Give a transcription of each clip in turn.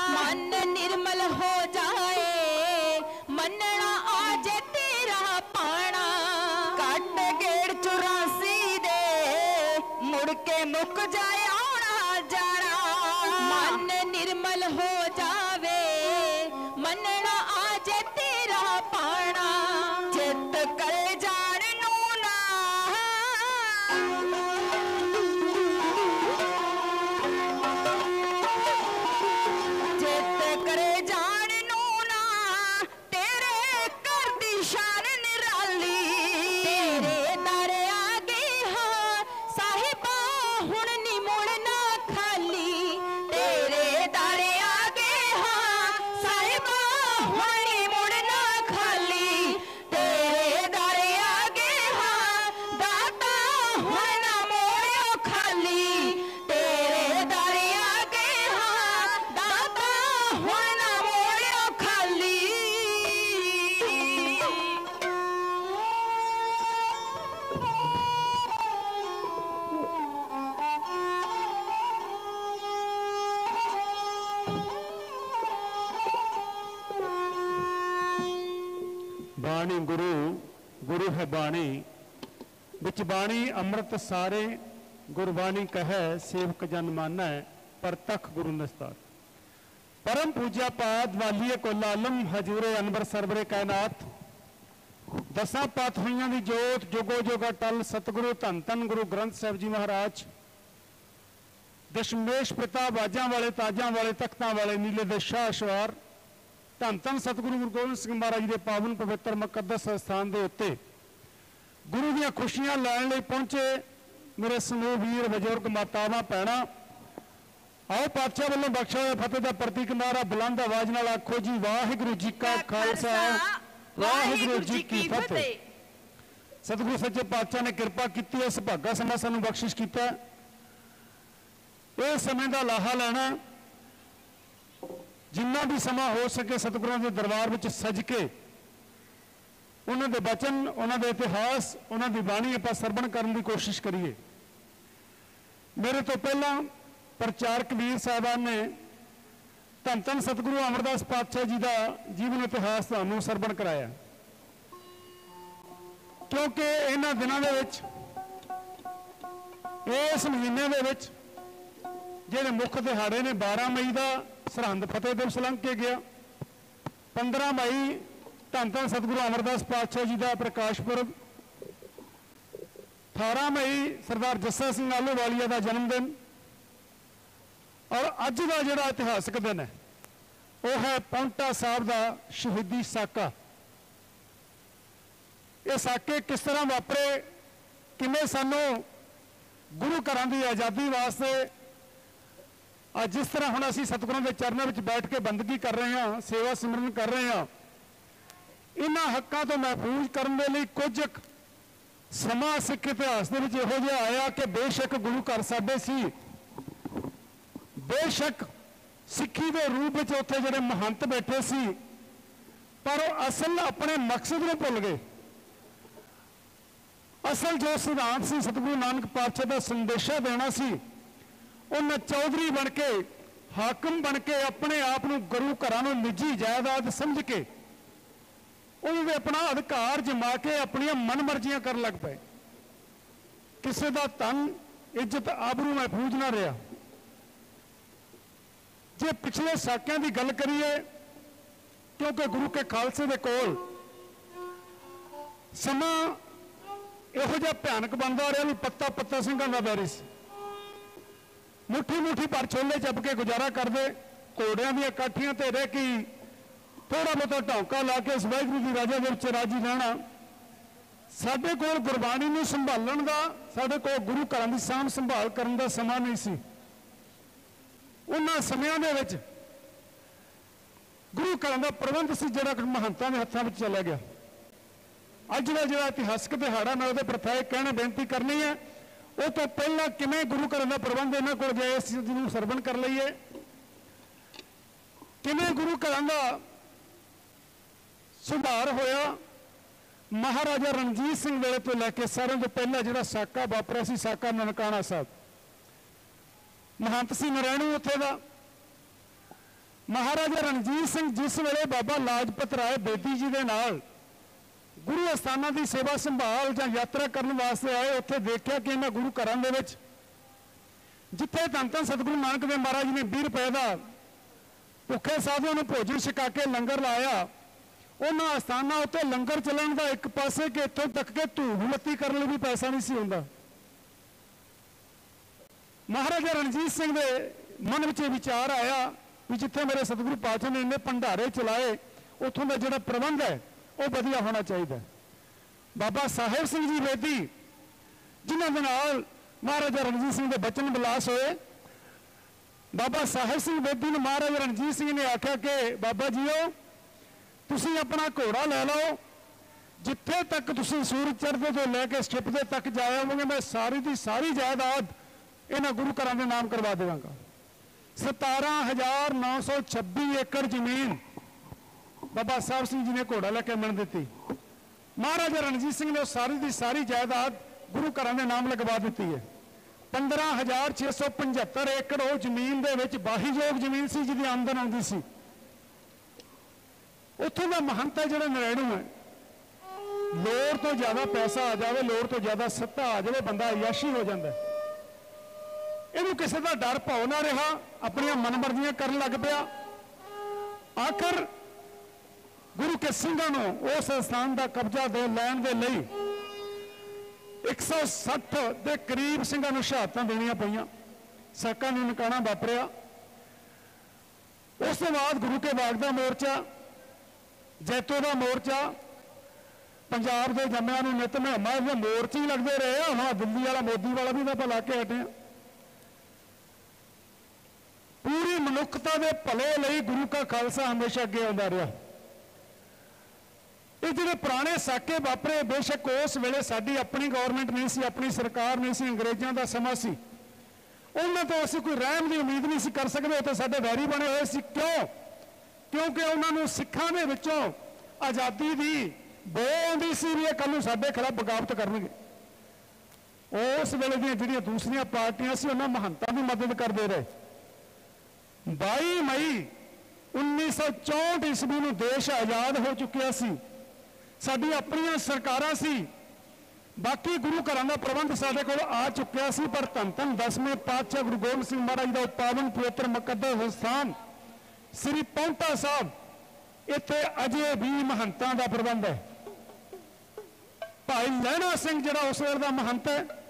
मन निर्मल हो जाए मनना आज तेरा पाना। कट गेड़ 84 दे मुड़ के मुक जाए आना जाना। मन निर्मल हो जावे मनना आज तेरा पाना। चित कल जान नू ना चित करे जान नू ना तेरे घर दी शान निराली। तेरे दर आगे हाँ साहिबा हुण नी मुड़ना खाली। तेरे दर आगे हाँ साहिबा हुण नी मुड़ना खाली। तेरे दर आगे हाँ दाता हुण ना मोड़ियो खाली। तेरे दर आगे हाँ दाता हुण ना मोड़ियो खाली। बाणी गुरु गुरु है बाणी बिच बाणी अमृत सारे। गुरबाणी कहे सेवक जन मानै पर तख गुरु निस्तार। परम पूज्या पाद वालिए को लालम हजूरे अनबर सरवरे कायनात। दसां पातशाहियां दी जोत जुगो जुग अटल सतगुरु धन धन गुरु ग्रंथ साहिब जी महाराज। दशमेश पिता बाजां वाले ताजां वाले तख्तां वाले नीले दे शाह सवार धन धन सतगुरु गुरु गोबिंद सिंह महाराज जी के पावन पवित्र मुकद्दस स्थान के उत्ते गुरु दी खुशियां लैण लई पहुंचे मेरे समूह वीर बजुर्ग मातावां भैणां। आओ पातशाह वालों बख्शा होया फतेह दा प्रतीक नारा बुलंद आवाज नाल आखो जी वाहिगुरू जी का खालसा वाहिगुरू जी की फतेह। सतगुरु सच्चे पातशाह ने कृपा की इस भागा समा सानू बख्शिश किया। इस समय का लाहा लेना जिन्ना भी समा हो सके सतगुरुओं के दरबार में सज के उन्होंने बचन उन्होंने इतिहास उन्होंने बाणी आप सरवण करने की कोशिश करिए। मेरे तो पहला प्रचारक वीर साहबान ने धन धन सतगुरु अमरदास पातशाह जी का जीवन इतिहास तुहानू सरवण कराया क्योंकि इन्हां दिनों दे विच इस महीने दे विच जिहड़े मुख दिहाड़े ने 12 मई का सरहंद फतेह दिवस लंघ के गया। 15 मई धन धन सतगुरु अमरदास पातशाह जी का प्रकाश पुरब। 18 मई सरदार जस्सा सिंह आहलूवालिया का जन्मदिन। और अज का जिहड़ा इतिहासक दिन है वह है पाउंटा साहब का शहीदी साका। ये साके किस तरह वापरे किवें सानू गुरु घरां दी आज़ादी वास्ते आज जिस तरह हुण असीं सतगुरां दे चरणों में बैठ के बंदगी कर रहे हैं सेवा सिमरन कर रहे हैं इन्हां हक्कां तो महफूज करने के लिए कुछ समा सिख इतिहास दे विच इहो जिहा आया कि बेशक गुरु घर साडे सी बेशक सिक्खी के रूप में उत्थे जिहड़े महंत बैठे सी पर वो असल अपने मकसद को भुल गए। असल जो सिद्धांत सी सतगुरु नानक पातशाह का संदेशा देना सी उन्हें चौधरी बन के हाकम बन के अपने आप को गुरु घरां नूं निजी जायदाद समझ के उन्होंने अपना अधिकार जमा के अपन मन मर्जियां कर लग पे। किसी का धन इज्जत आबरू महफूज ना रहा। जे पिछले साकियां की गल करिए क्योंकि गुरु के खालसे दे कोल समा इहो जिहा भयानक बनता रहा भी पत्ता पत्ता सिंघां दा बैरी सी। मुट्ठी मुट्ठी पर छोले चप के गुजारा करते घोड़ियां दी काठियां ते रह के थोड़ा बहुत ढौंका ला के इस वाहिगुरू की राजा दे विच राजी रहना। साडे कोल गुरबाणी नूं संभालण दा साडे कोल गुरु घरां दी साਂਭ संभाल करन दा समा नहीं सी। उन्हां समयां दे विच गुरु घरां दा प्रबंध सी जिहड़ा महंतां दे हत्थां विच चला गया। अज दा जिहड़ा इतिहासक दिहाड़ा मैं उहदे प्रथा कहना बेनती करनी है वो तो पहला किवें गुरु घरां दा प्रबंध इन्हां कोल गए असीं जिहनूं सरवण कर लईए किवें गुरु घरां दा सुधार होया। महाराजा रणजीत सिंह वेले तो लैके सारिਆਂ ਤੋਂ ਪਹਿਲਾਂ ਜਿਹੜਾ ਸਾਕਾ ਵਾਪਰਿਆ ਸੀ ਸਾਕਾ ਨਨਕਾਣਾ ਸਾਹਿਬ महंत सी नरैणू उत्थे दा महाराजा रणजीत सिंह जिस वेले बाबा लाजपत राय बेदी जी के नाल गुरु अस्थानां की सेवा संभाल जां यात्रा करने वास्ते आए, उत्थे देखिया कि इन्हां गुरु घरां दे विच जिथे धन धन सतगुरु नानक देव महाराज ने 20 रुपए का भुखे साधुओं को भोजन छका के लंगर लाया, उन्होंने अस्थाना उत्ते लंगर चलन का एक पासे कि इतों तक के धूफ मत्ती करने लिए भी पैसा नहीं सी हुंदा। महाराजा रणजीत सिंह के मन में विचार आया भी जिथे मेरे सतगुरु पातशाह ने इन्ने भंडारे चलाए उत्थों का जिहड़ा प्रबंध है वह वधिया होना चाहिए। बाबा साहिब सिंह जी बेदी जिन्हां दे नाल महाराजा रणजीत सिंह के बचन विलास होए, बाबा साहिब सिंह बेदी ने महाराजा रणजीत सिंह ने आख्या कि बाबा जीओ तुसीं अपना घोड़ा लै लो, जिथे तक तुसीं सूरज चढ़दे तो लैके छिपदे तक जाए होवोगे, मैं सारी की सारी जायदाद इन्हां गुरु घरां दे नाम करवा देवांगा। 17,926 एकड़ जमीन बाबा साहब सिंह जी ने घोड़ा लैके मन दी। महाराजा रणजीत सिंह ने सारी की सारी जायदाद गुरु घरां दे नाम लगवा दी है। 15,675 एकड़ वो जमीन दे विच बाहीयोग जमीन सी जिहदी आमदन आउंदी सी। उत्थों का महंत है जिहड़ा नरैणू है, लोड़ तो ज्यादा पैसा आ जाए, लोड़ तो ज्यादा सत्ता आ जाए, बंदा अयाशी हो जाता है। इहनूं किसी का डर भाव ना रहा, अपनियां मनमर्जियां करन लग पिया। आखिर गुरु के सिंघां नूं उस स्थान का कब्जा दे लैण दे लई 160 के करीब सिंघां नूं शहादतां देणियां पईयां, साकां नूं नकाणा वापरिया। उस तो बाद गुरु के बाग का मोर्चा, जैतो का मोर्चा, पंजाब के जम्मिया नूं नित महमा मोर्चे ही लगते रहे। हाँ दिल्ली वाला मोदी वाला भी तो ला के हटे। पूरी मनुखता के भले लई गुरु का खालसा हमेशा अगे आउंदा रहा। ये जो पुराने साके वापरे, बेशक उस वेले साडी अपनी गौरमेंट नहीं सी, अपनी सरकार नहीं सी, अंग्रेजों का समा सी, उन्होंने तो असीं कोई रहम की उम्मीद नहीं सी कर सकते, तो साडे वैरी बने हुए सी। क्यों? क्योंकि उन्होंने सिखां दे विचों आज़ादी की बो आउंदी सी भी कल नूं साडे खिलाफ बगावत करनगे। उस वेले दी जिहड़ियां दूसरियां पार्टियां सी उन्हां महंतां की मदद करते रहे। 22 मई 1964 ईस्वी नूं देश आज़ाद हो चुकिया सी, साडी अपनियां सरकारां सी, बाकी गुरु घरां दा प्रबंध साडे कोल आ चुकिया सी, पर धन धन 10वें पातशाह गुरु गोबिंद सिंह महाराज दा पावन पवित्र मुकद्दस स्थान श्री पौंटा साहब, इत्थे अजे भी महंतां दा प्रबंध है। भाई लहणा सिंह जिहड़ा उस वेले दा महंत है,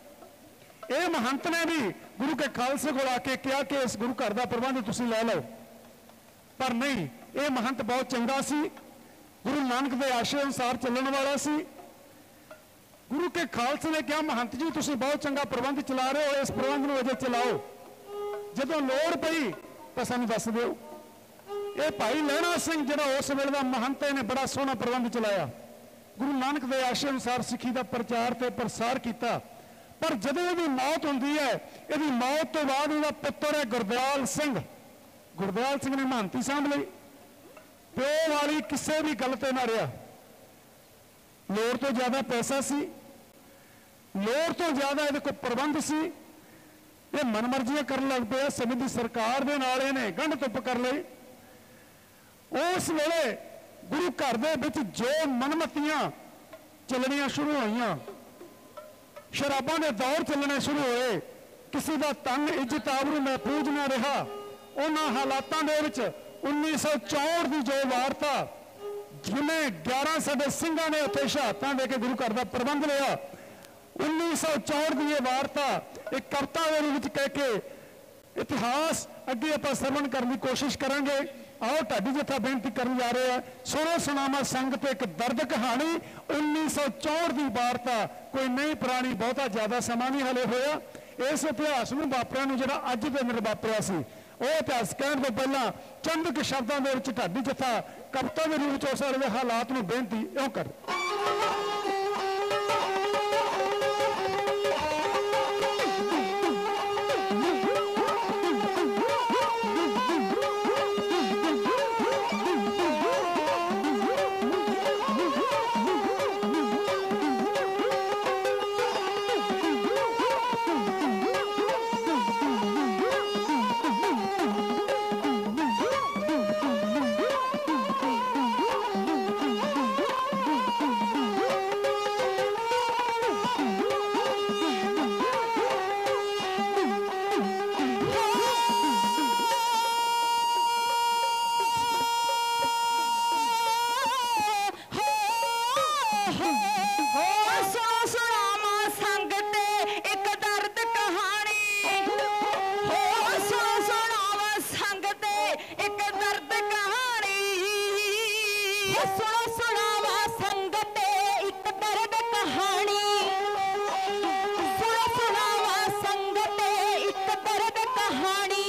ये महंत ने भी गुरु के खालसे को आके कहा कि इस गुरु घर का प्रबंध तुसीं लै लो, पर नहीं, ये महंत बहुत चंगा सी, गुरु नानक के आशय अनुसार चलने वाला सी। गुरु के खालसे ने कहा महंत जी तुसीं बहुत चंगा प्रबंध चला रहे हो, इस प्रबंध को अजे चलाओ, जदों लोड़ पई तो सानूं दस दिओ। ये भाई लहणा सिंह जिहड़ा उस वेले दा महंत है, ने बड़ा सोहना प्रबंध चलाया, गुरु नानक के आशय अनुसार सिੱਖੀ का प्रचार ते प्रसार किया। पर जदों इसकी मौत होंदी है, इसकी मौत तो बाद उसका पुत्र है गुरदयाल सिंह, गुरदयाल सिंह ने महंती सांभ लई, प्यो वाली किसी भी गल ते ना रहा। लोड़ तो ज्यादा पैसा सी, लोड़ तो ज्यादा ये कोई प्रबंध सी, ये मनमर्जियां करन लग पिया। समय की सरकार दे नाल इहने गंढ तुप कर लई। उस वेले गुरु घर दे विच जो मनमतियां चलनियां शुरू होईयां, शराबां दे दौर चलने शुरू होए, किसी का तन इज्जत आबरू महफूज ना रहा। उन्हां हालातां दे विच 1964 की जो वारता जिन्हें 11 साडे सिंघां ने उत्थे शहादतां दे के गुरु घर का प्रबंध लिया, 1964 की ये वारता एक कविता के रूप में कह के इतिहास अगे आपां सरवण करने की कोशिश करांगे। आओ ढाडी जत्था बेनती करन जा रहे हैं, सुनो सुनामा संगत एक दर्द कहानी। 1964 की वारता कोई नहीं पुरानी, बहुता ज्यादा समा नहीं हले होया। इस इतिहास में वापरिया नूं जिहड़ा अज दे दिन वापरिया सी, वो इतिहास कहण तो पहला चंद के शब्दों के विच ढाडी जत्था कविता के रूप में उस वेले हालात नूं बेनती इउं कर सुनो सुनावा संगते एक दर्द कहानी, सुनो सुनावा संगते एक दर्द कहानी।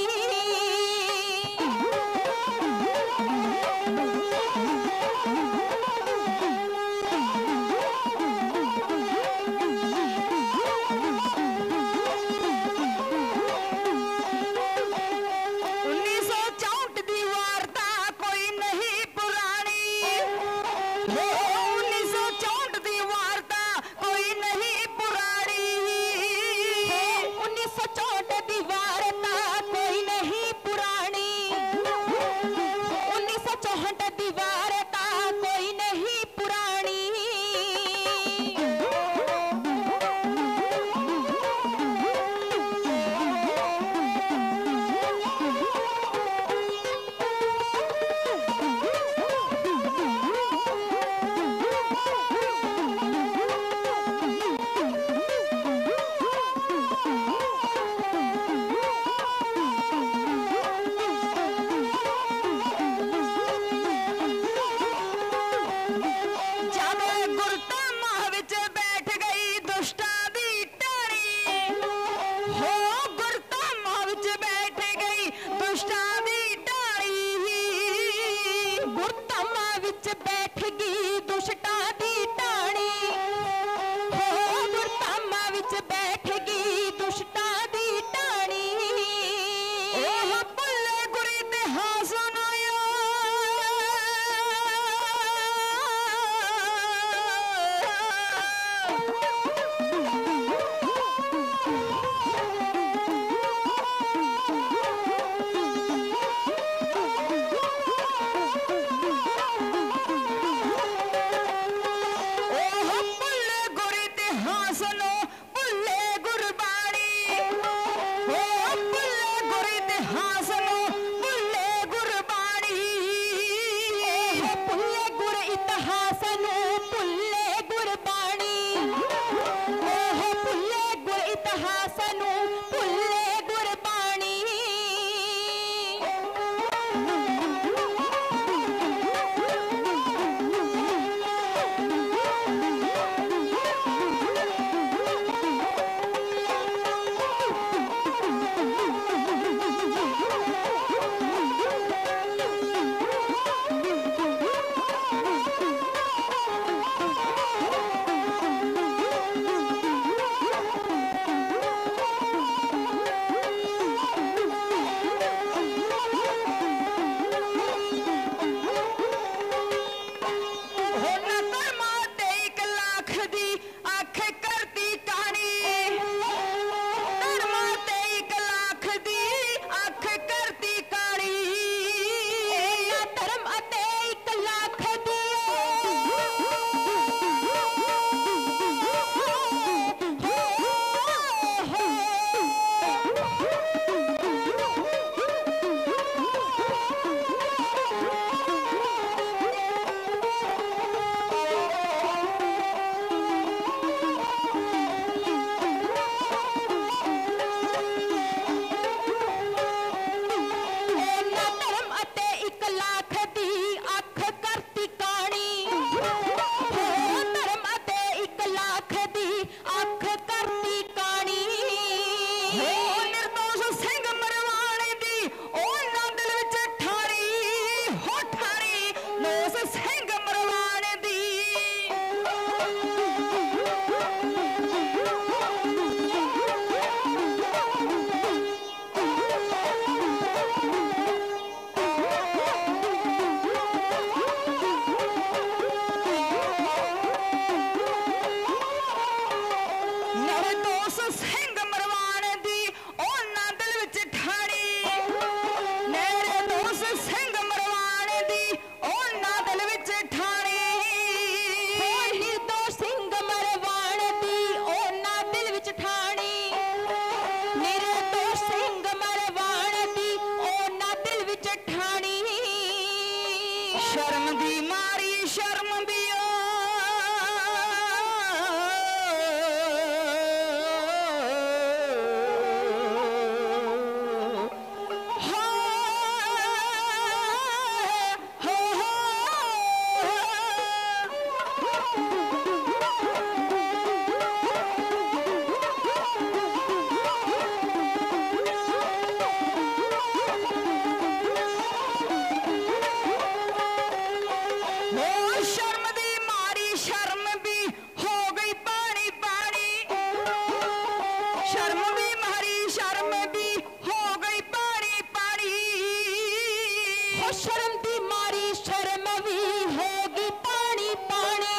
हो शर्म दी मारी शर्म भी होगी पानी पानी,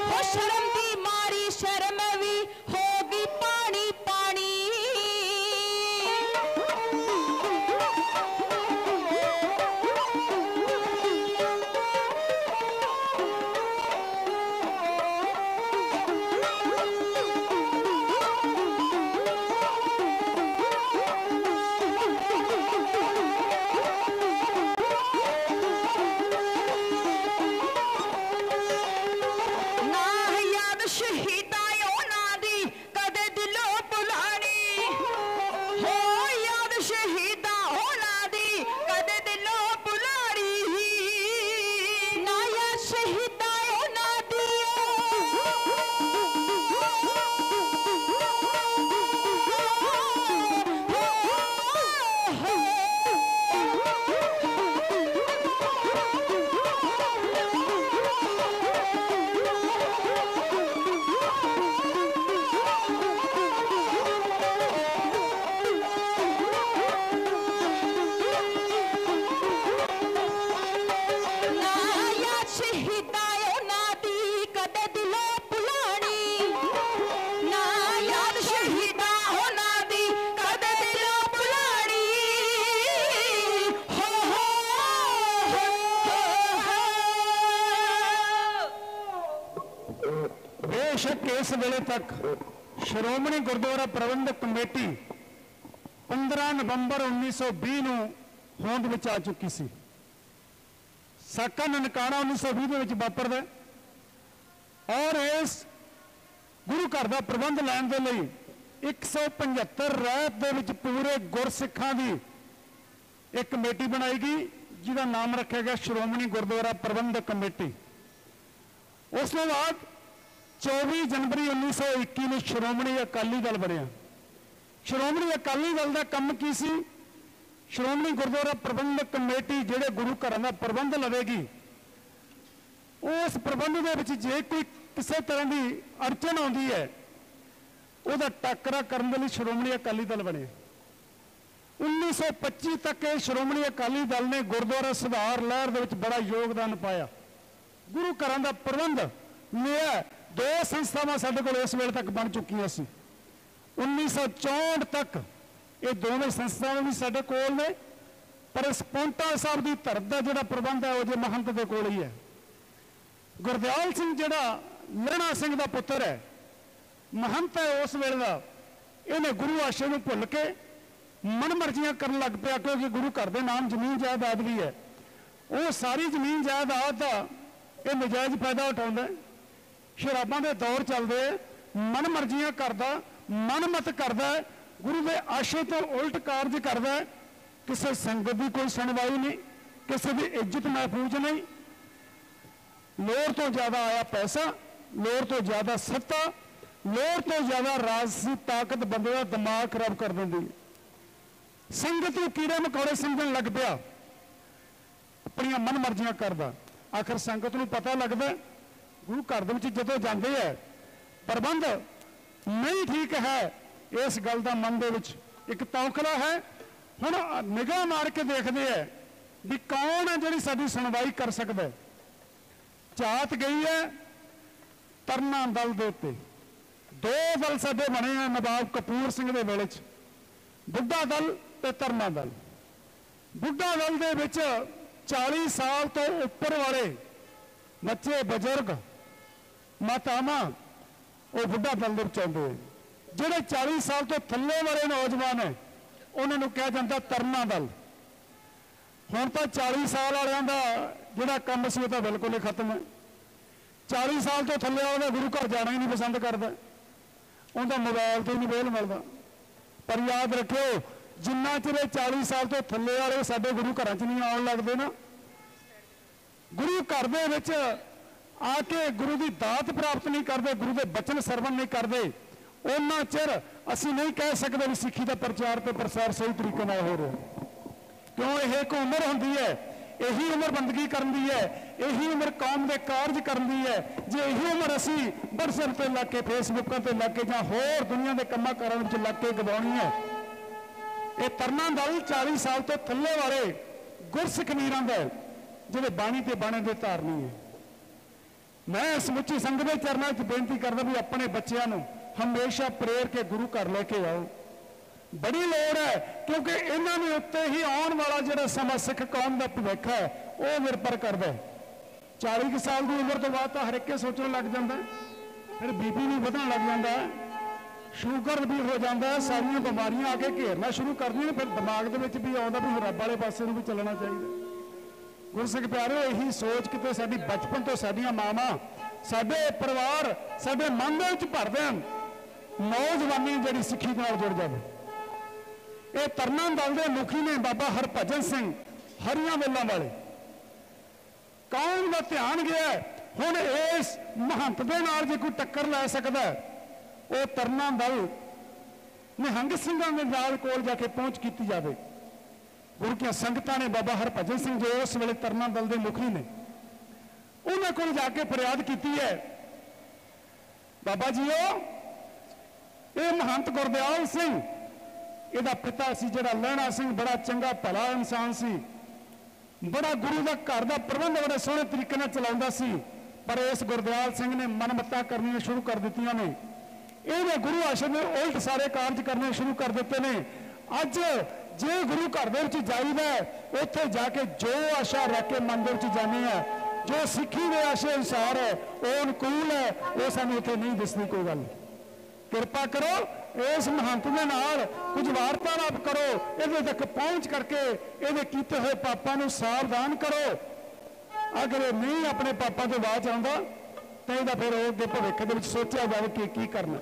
हो शर्म दी मारी शर्म भी होगी पानी पानी। ना याद शहीदां उन्हां दी कदे दिलों भुलानी, हो याद शहीदां उन्हां दी कदे दिलों भुलानी, ना याद शहीदां उन्हां दी ना याद शहीदां उन्हां दी कदे दिलों भुलानी, ना याद शहीदां उन्हां दी कदे दिलों भुलानी, हो बेशक इस वेले तक श्रोमणी गुरुद्वारा प्रबंधक कमेटी 15 नवंबर 1920 ਨੂੰ ਹੋਂਦ ਵਿੱਚ ਆ ਚੁੱਕੀ ਸੀ। ਸਾਕਾ ਨਨਕਾਣਾ 1920 ਦੇ ਵਿੱਚ ਵਾਪਰਦਾ ਔਰ ਇਸ ਗੁਰੂ ਘਰ ਦਾ ਪ੍ਰਬੰਧ ਲੈਣ ਦੇ ਲਈ 175 ਰਹਿਤ ਦੇ ਵਿੱਚ ਪੂਰੇ ਗੁਰਸਿੱਖਾਂ ਦੀ ਇੱਕ ਕਮੇਟੀ ਬਣਾਈ ਗਈ ਜਿਹਦਾ ਨਾਮ ਰੱਖਿਆ ਗਿਆ ਸ਼੍ਰੋਮਣੀ ਗੁਰਦੁਆਰਾ ਪ੍ਰਬੰਧਕ ਕਮੇਟੀ। ਉਸ ਤੋਂ ਬਾਅਦ 24 ਜਨਵਰੀ 1921 ਨੂੰ ਸ਼੍ਰੋਮਣੀ ਅਕਾਲੀ ਦਲ ਬਣਿਆ। ਸ਼੍ਰੋਮਣੀ ਅਕਾਲੀ ਦਲ ਦਾ ਕੰਮ ਕੀ ਸੀ? ਸ਼੍ਰੋਮਣੀ ਗੁਰਦੁਆਰਾ ਪ੍ਰਬੰਧਕ ਕਮੇਟੀ ਜਿਹੜੇ ਗੁਰੂ ਘਰਾਂ ਦਾ ਪ੍ਰਬੰਧ ਲਵੇਗੀ, ਉਸ ਪ੍ਰਬੰਧ ਦੇ ਵਿੱਚ ਜੇ ਕੋਈ ਕਿਸੇ ਤਰ੍ਹਾਂ ਦੀ ਅੜਚਨ ਆਉਂਦੀ ਹੈ ਉਹਦਾ ਟਾਕਰਾ ਕਰਨ ਦੇ ਲਈ ਸ਼੍ਰੋਮਣੀ ਅਕਾਲੀ ਦਲ ਬਣਿਆ। 1925 ਤੱਕ ਇਹ ਸ਼੍ਰੋਮਣੀ ਅਕਾਲੀ ਦਲ ਨੇ ਗੁਰਦੁਆਰਾ ਸੁਧਾਰ ਲਹਿਰ ਦੇ ਵਿੱਚ ਬੜਾ ਯੋਗਦਾਨ ਪਾਇਆ। ਗੁਰੂ ਘਰਾਂ ਦਾ ਪ੍ਰਬੰਧ ਲਿਆ। 2 ਸੰਸਥਾਵਾਂ ਸਾਡੇ ਕੋਲ ਇਸ ਵੇਲੇ ਤੱਕ ਬਣ ਚੁੱਕੀਆਂ ਸੀ। 1964 ਤੱਕ ਇਹ ਦੋਵੇਂ ਸੰਸਥਾਵਾਂ ਵੀ ਸਾਡੇ ਕੋਲ ਨੇ, ਪਰ ਇਸ ਪੌਂਟਾ ਸਾਹਿਬ ਦੀ ਧਰਤ ਦਾ ਜਿਹੜਾ ਪ੍ਰਬੰਧ ਹੈ ਉਹ ਜੇ ਮਹੰਤ ਦੇ ਕੋਲ ਹੀ ਹੈ। ਗੁਰਦਿਆਲ ਸਿੰਘ ਜਿਹੜਾ ਲਹਿਣਾ ਸਿੰਘ ਦਾ ਪੁੱਤਰ ਹੈ, ਮਹੰਤ ਹੈ ਉਸ ਵੇਲੇ ਦਾ, ਇਹਨੇ ਗੁਰੂ ਆਸ਼ੇ ਨੂੰ ਭੁੱਲ ਕੇ ਮਨਮਰਜ਼ੀਆਂ ਕਰਨ ਲੱਗ ਪਿਆ ਕਿਉਂਕਿ ਗੁਰੂ ਘਰ ਦੇ ਨਾਮ ਜ਼ਮੀਨ ਜਾਇਦਾਦ ਵੀ ਹੈ। ਉਹ ਸਾਰੀ ਜ਼ਮੀਨ ਜਾਇਦਾਦ ਦਾ ਇਹ ਨਜਾਇਜ਼ ਫਾਇਦਾ ਉਠਾਉਂਦਾ। ਸ਼ਰਾਬਾਂ ਦੇ ਦੌਰ ਚੱਲਦੇ, ਮਨਮਰਜ਼ੀਆਂ ਕਰਦਾ, ਮਨਮਤ ਕਰਦਾ, ਗੁਰੂ ਦੇ ਆਸ਼ੇ ਤੋਂ ਉਲਟ ਕਾਰਜ ਕਰਦਾ। ਕਿਸੇ ਸੰਗਤ ਦੀ ਕੋਈ ਸੁਣਵਾਈ ਨਹੀਂ, ਕਿਸੇ ਦੀ ਇੱਜ਼ਤ ਮਹਿਫੂਜ਼ ਨਹੀਂ। ਲੋੜ ਤੋਂ ਜ਼ਿਆਦਾ ਆਇਆ ਪੈਸਾ, ਲੋੜ ਤੋਂ ਜ਼ਿਆਦਾ ਸੱਤਾ, ਲੋੜ ਤੋਂ ਜ਼ਿਆਦਾ ਰਾਜਸੀ ਤਾਕਤ ਬੰਦੇ ਦਾ ਦਿਮਾਗ ਖਰਾਬ ਕਰ ਦਿੰਦੀ ਹੈ। ਸੰਗਤ ਨੂੰ ਕੀੜੇ ਮਕੌੜੇ ਸਮਝਣ ਲੱਗ ਪਿਆ, ਆਪਣੀਆਂ ਮਨਮਰਜ਼ੀਆਂ ਕਰਦਾ। ਆਖਰ ਸੰਗਤ ਨੂੰ ਪਤਾ ਲੱਗਦਾ ਗੁਰੂ ਘਰ ਦੇ ਵਿੱਚ ਜਦੋਂ ਜਾਂਦੇ ਹੈ ਪ੍ਰਬੰਧ ਨਹੀਂ ਠੀਕ ਹੈ, ਇਸ ਗੱਲ ਦਾ ਮਨ ਦੇ ਵਿੱਚ ਇੱਕ ਤੌਖਲਾ ਹੈ। ਹੁਣ ਨਿਗਾਹ ਮਾਰ ਕੇ ਦੇਖਦੇ ਹੈ ਵੀ ਕੌਣ ਹੈ ਜਿਹੜੀ ਸਾਡੀ ਸੁਣਵਾਈ ਕਰ ਸਕਦਾ। ਝਾਤ ਗਈ ਹੈ ਤਰਨਾ ਦਲ ਦੇ ਉੱਤੇ। 2 ਦਲ ਸਾਡੇ ਬਣੇ ਆ ਨਵਾਬ ਕਪੂਰ ਸਿੰਘ ਦੇ ਵੇਲੇ 'ਚ, ਬੁੱਢਾ ਦਲ ਤੇ ਤਰਨਾ ਦਲ। ਬੁੱਢਾ ਦਲ ਦੇ ਵਿੱਚ 40 ਸਾਲ ਤੋਂ ਉੱਪਰ ਵਾਲੇ ਬੱਚੇ, ਬਜ਼ੁਰਗ, ਮਾਤਾਵਾਂ ਉਹ ਬੁੱਢਾ ਦਲ ਦੇ ਵਿੱਚ ਆਉਂਦੇ। ਜਿਹੜੇ 40 ਸਾਲ ਤੋਂ ਥੱਲੇ ਵਾਲੇ ਨੌਜਵਾਨ ਹੈ ਉਹਨਾਂ ਨੂੰ ਕਿਹਾ ਜਾਂਦਾ ਤਰਨਾ ਦਲ। ਹੁਣ ਤਾਂ 40 ਸਾਲ ਵਾਲਿਆਂ ਦਾ ਜਿਹੜਾ ਕੰਮ ਸੀ ਉਹ ਤਾਂ ਬਿਲਕੁਲ ਹੀ ਖਤਮ ਹੈ। 40 ਸਾਲ ਤੋਂ ਥੱਲੇ ਵਾਲਾ ਗੁਰੂ ਘਰ ਜਾਣਾ ਹੀ ਨਹੀਂ ਪਸੰਦ ਕਰਦਾ, ਉਹਦਾ ਮੋਬਾਈਲ ਤੇ ਨਹੀਂ ਵੇਲ ਮਿਲਦਾ। ਪਰ ਯਾਦ ਰੱਖਿਓ, ਜਿੰਨਾ ਚਿਰ 40 ਸਾਲ ਤੋਂ ਥੱਲੇ ਵਾਲੇ ਸਾਡੇ ਗੁਰੂ ਘਰਾਂ 'ਚ ਨਹੀਂ ਆਉਣ ਲੱਗਦੇ ਨਾ, ਗੁਰੂ ਘਰ ਦੇ ਵਿੱਚ ਆ ਕੇ ਗੁਰੂ ਦੀ ਦਾਤ ਪ੍ਰਾਪਤ ਨਹੀਂ ਕਰਦੇ, ਗੁਰੂ ਦੇ ਬਚਨ ਸਰਵਣ ਨਹੀਂ ਕਰਦੇ, ਉਹਨਾਂ ਚਿਰ ਅਸੀਂ ਨਹੀਂ ਕਹਿ ਸਕਦੇ ਵੀ ਸਿੱਖੀ ਦਾ ਪ੍ਰਚਾਰ ਤੇ ਪ੍ਰਸਾਰ ਸਹੀ ਤਰੀਕੇ ਨਾਲ ਹੋ ਰਿਹਾ। ਕਿਉਂ? ਇਹ ਇੱਕ ਉਮਰ ਹੁੰਦੀ ਹੈ, ਇਹੀ ਉਮਰ ਬੰਦਗੀ ਕਰਨ ਦੀ ਹੈ, ਇਹੀ ਉਮਰ ਕੌਮ ਦੇ ਕਾਰਜ ਕਰਨ ਦੀ ਹੈ। ਜੇ ਇਹੀ ਉਮਰ ਅਸੀਂ WhatsApp ਤੇ ਲੱਗ ਕੇ, ਫੇਸਬੁੱਕਾਂ ਤੇ ਲੱਗ ਕੇ ਜਾਂ ਹੋਰ ਦੁਨੀਆ ਦੇ ਕੰਮਾਂ ਕਾਰਾਂ ਵਿੱਚ ਲੱਗ ਕੇ ਗਵਾਉਣੀ ਹੈ। ਇਹ ਤਰਨਾ ਦਲ 40 ਸਾਲ ਤੋਂ ਥੱਲੇ ਵਾਲੇ ਗੁਰਸਿੱਖ ਵੀਰਾਂ ਦਾ ਜਿਹੜੇ ਬਾਣੀ ਤੇ ਬਾਣੇ ਦੇ ਧਾਰਨੀ ਹੈ। ਮੈਂ ਸਮੁੱਚੀ ਸੰਗਤ ਦੇ ਚਰਨਾਂ 'ਚ ਬੇਨਤੀ ਕਰਦਾ ਵੀ ਆਪਣੇ ਬੱਚਿਆਂ ਨੂੰ ਹਮੇਸ਼ਾ ਪ੍ਰੇਰ ਕੇ ਗੁਰੂ ਘਰ ਲੈ ਕੇ ਆਓ। ਬੜੀ ਲੋੜ ਹੈ, ਕਿਉਂਕਿ ਇਹਨਾਂ ਦੇ ਉੱਤੇ ਹੀ ਆਉਣ ਵਾਲਾ ਜਿਹੜਾ ਸਮਾਂ ਸਿੱਖ ਕੌਮ ਦਾ ਭਵਿੱਖ ਹੈ ਉਹ ਨਿਰਭਰ ਕਰਦਾ ਹੈ। 40 ਕੁ ਸਾਲ ਦੀ ਉਮਰ ਤੋਂ ਬਾਅਦ ਤਾਂ ਹਰ ਇੱਕ ਸੋਚਣ ਲੱਗ ਜਾਂਦਾ, ਫਿਰ ਬੀਪੀ ਵੀ ਵਧਣ ਲੱਗ ਜਾਂਦਾ, ਸ਼ੂਗਰ ਵੀ ਹੋ ਜਾਂਦਾ, ਸਾਰੀਆਂ ਬਿਮਾਰੀਆਂ ਆ ਕੇ ਘੇਰਨਾ ਸ਼ੁਰੂ ਕਰਦੀਆਂ। ਫਿਰ ਦਿਮਾਗ ਦੇ ਵਿੱਚ ਵੀ ਆਉਂਦਾ ਵੀ ਰੱਬ ਵਾਲੇ ਪਾਸੇ ਨੂੰ ਵੀ ਚੱਲਣਾ ਚਾਹੀਦਾ। ਗੁਰਸਿੱਖ ਪਿਆਰਿਓ, ਇਹੀ ਸੋਚ ਕਿਤੇ ਸਾਡੀ ਬਚਪਨ ਤੋਂ ਸਾਡੀਆਂ ਮਾਵਾਂ, ਸਾਡੇ ਪਰਿਵਾਰ ਸਾਡੇ ਮਨ ਦੇ ਵਿੱਚ ਭਰ ਦੇਣ, ਨੌਜਵਾਨੀ ਜਿਹੜੀ ਸਿੱਖੀ ਨਾਲ ਜੁੜ ਜਾਵੇ। ਇਹ ਤਰਨਾ ਦਲ ਦੇ ਮੁਖੀ ਨੇ ਬਾਬਾ ਹਰਭਜਨ ਸਿੰਘ ਹਰੀਆਂ ਵੇਲਾਂ ਵਾਲੇ। ਕੌਮ ਦਾ ਧਿਆਨ ਗਿਆ ਹੁਣ ਇਸ ਮਹੰਤ ਦੇ ਨਾਲ ਜੇ ਕੋਈ ਟੱਕਰ ਲੈ ਸਕਦਾ ਉਹ ਤਰਨਾ ਦਲ ਨਿਹੰਗ ਸਿੰਘਾਂ ਦੇ ਨਾਲ ਕੋਲ ਜਾ ਕੇ ਪਹੁੰਚ ਕੀਤੀ ਜਾਵੇ। ਗੁਰੂ ਕੀ ਸੰਗਤਾਂ ਨੇ ਬਾਬਾ ਹਰਭਜਨ ਸਿੰਘ ਜੋ ਉਸ ਵੇਲੇ ਤਰਨਾ ਦਲ ਦੇ ਮੁਖੀ ਨੇ, ਉਹਨਾਂ ਕੋਲ ਜਾ ਕੇ ਫਰਿਆਦ ਕੀਤੀ ਹੈ, ਬਾਬਾ ਜੀਓ ਇਹ ਮਹੰਤ ਗੁਰਦਿਆਲ ਸਿੰਘ, ਇਹਦਾ ਪਿਤਾ ਸੀ ਜਿਹੜਾ ਲਹਿਣਾ ਸਿੰਘ, ਬੜਾ ਚੰਗਾ ਭਲਾ ਇਨਸਾਨ ਸੀ, ਬੜਾ ਗੁਰੂ ਦਾ ਘਰ ਦਾ ਪ੍ਰਬੰਧ ਬੜੇ ਸੋਹਣੇ ਤਰੀਕੇ ਨਾਲ ਚਲਾਉਂਦਾ ਸੀ। ਪਰ ਇਸ ਗੁਰਦਿਆਲ ਸਿੰਘ ਨੇ ਮਨਮੱਤਾਂ ਕਰਨੀਆਂ ਸ਼ੁਰੂ ਕਰ ਦਿੱਤੀਆਂ ਨੇ, ਇਹਨੇ ਗੁਰੂ ਆਸ਼ਰਮ ਦੇ ਉਲਟ ਸਾਰੇ ਕਾਰਜ ਕਰਨੇ ਸ਼ੁਰੂ ਕਰ ਦਿੱਤੇ ਨੇ। ਅੱਜ ਜੇ ਗੁਰੂ ਘਰ ਦੇ ਵਿੱਚ ਜਾਈਦਾ ਉੱਥੇ ਜਾ ਕੇ ਜੋ ਆਸ਼ਾ ਰੱਖ ਕੇ ਮਨ ਦੇ ਵਿੱਚ ਜਾਂਦੇ ਆ, ਜੋ ਸਿੱਖੀ ਦੇ ਆਸ਼ੇ ਅਨੁਸਾਰ ਹੈ ਉਹ ਅਨੁਕੂਲ ਹੈ, ਉਹ ਸਾਨੂੰ ਉੱਥੇ ਨਹੀਂ ਦਿਸਦੀ। ਕੋਈ ਗੱਲ ਕਿਰਪਾ ਕਰੋ ਇਸ ਮਹੰਤ ਦੇ ਨਾਲ ਕੁਝ ਵਾਰਤਾਲਾਪ ਕਰੋ, ਇਹਦੇ ਤੱਕ ਪਹੁੰਚ ਕਰਕੇ ਇਹਦੇ ਕੀਤੇ ਹੋਏ ਪਾਪਾਂ ਨੂੰ ਸਾਵਧਾਨ ਕਰੋ। ਅਗਰ ਇਹ ਨਹੀਂ ਆਪਣੇ ਪਾਪਾਂ ਤੋਂ ਬਾਅਦ ਆਉਂਦਾ ਤਾਂ ਇਹਦਾ ਫਿਰ ਉਹ ਅੱਗੇ ਭਵਿੱਖ ਦੇ ਵਿੱਚ ਸੋਚਿਆ ਜਾਵੇ ਕਿ ਕੀ ਕਰਨਾ।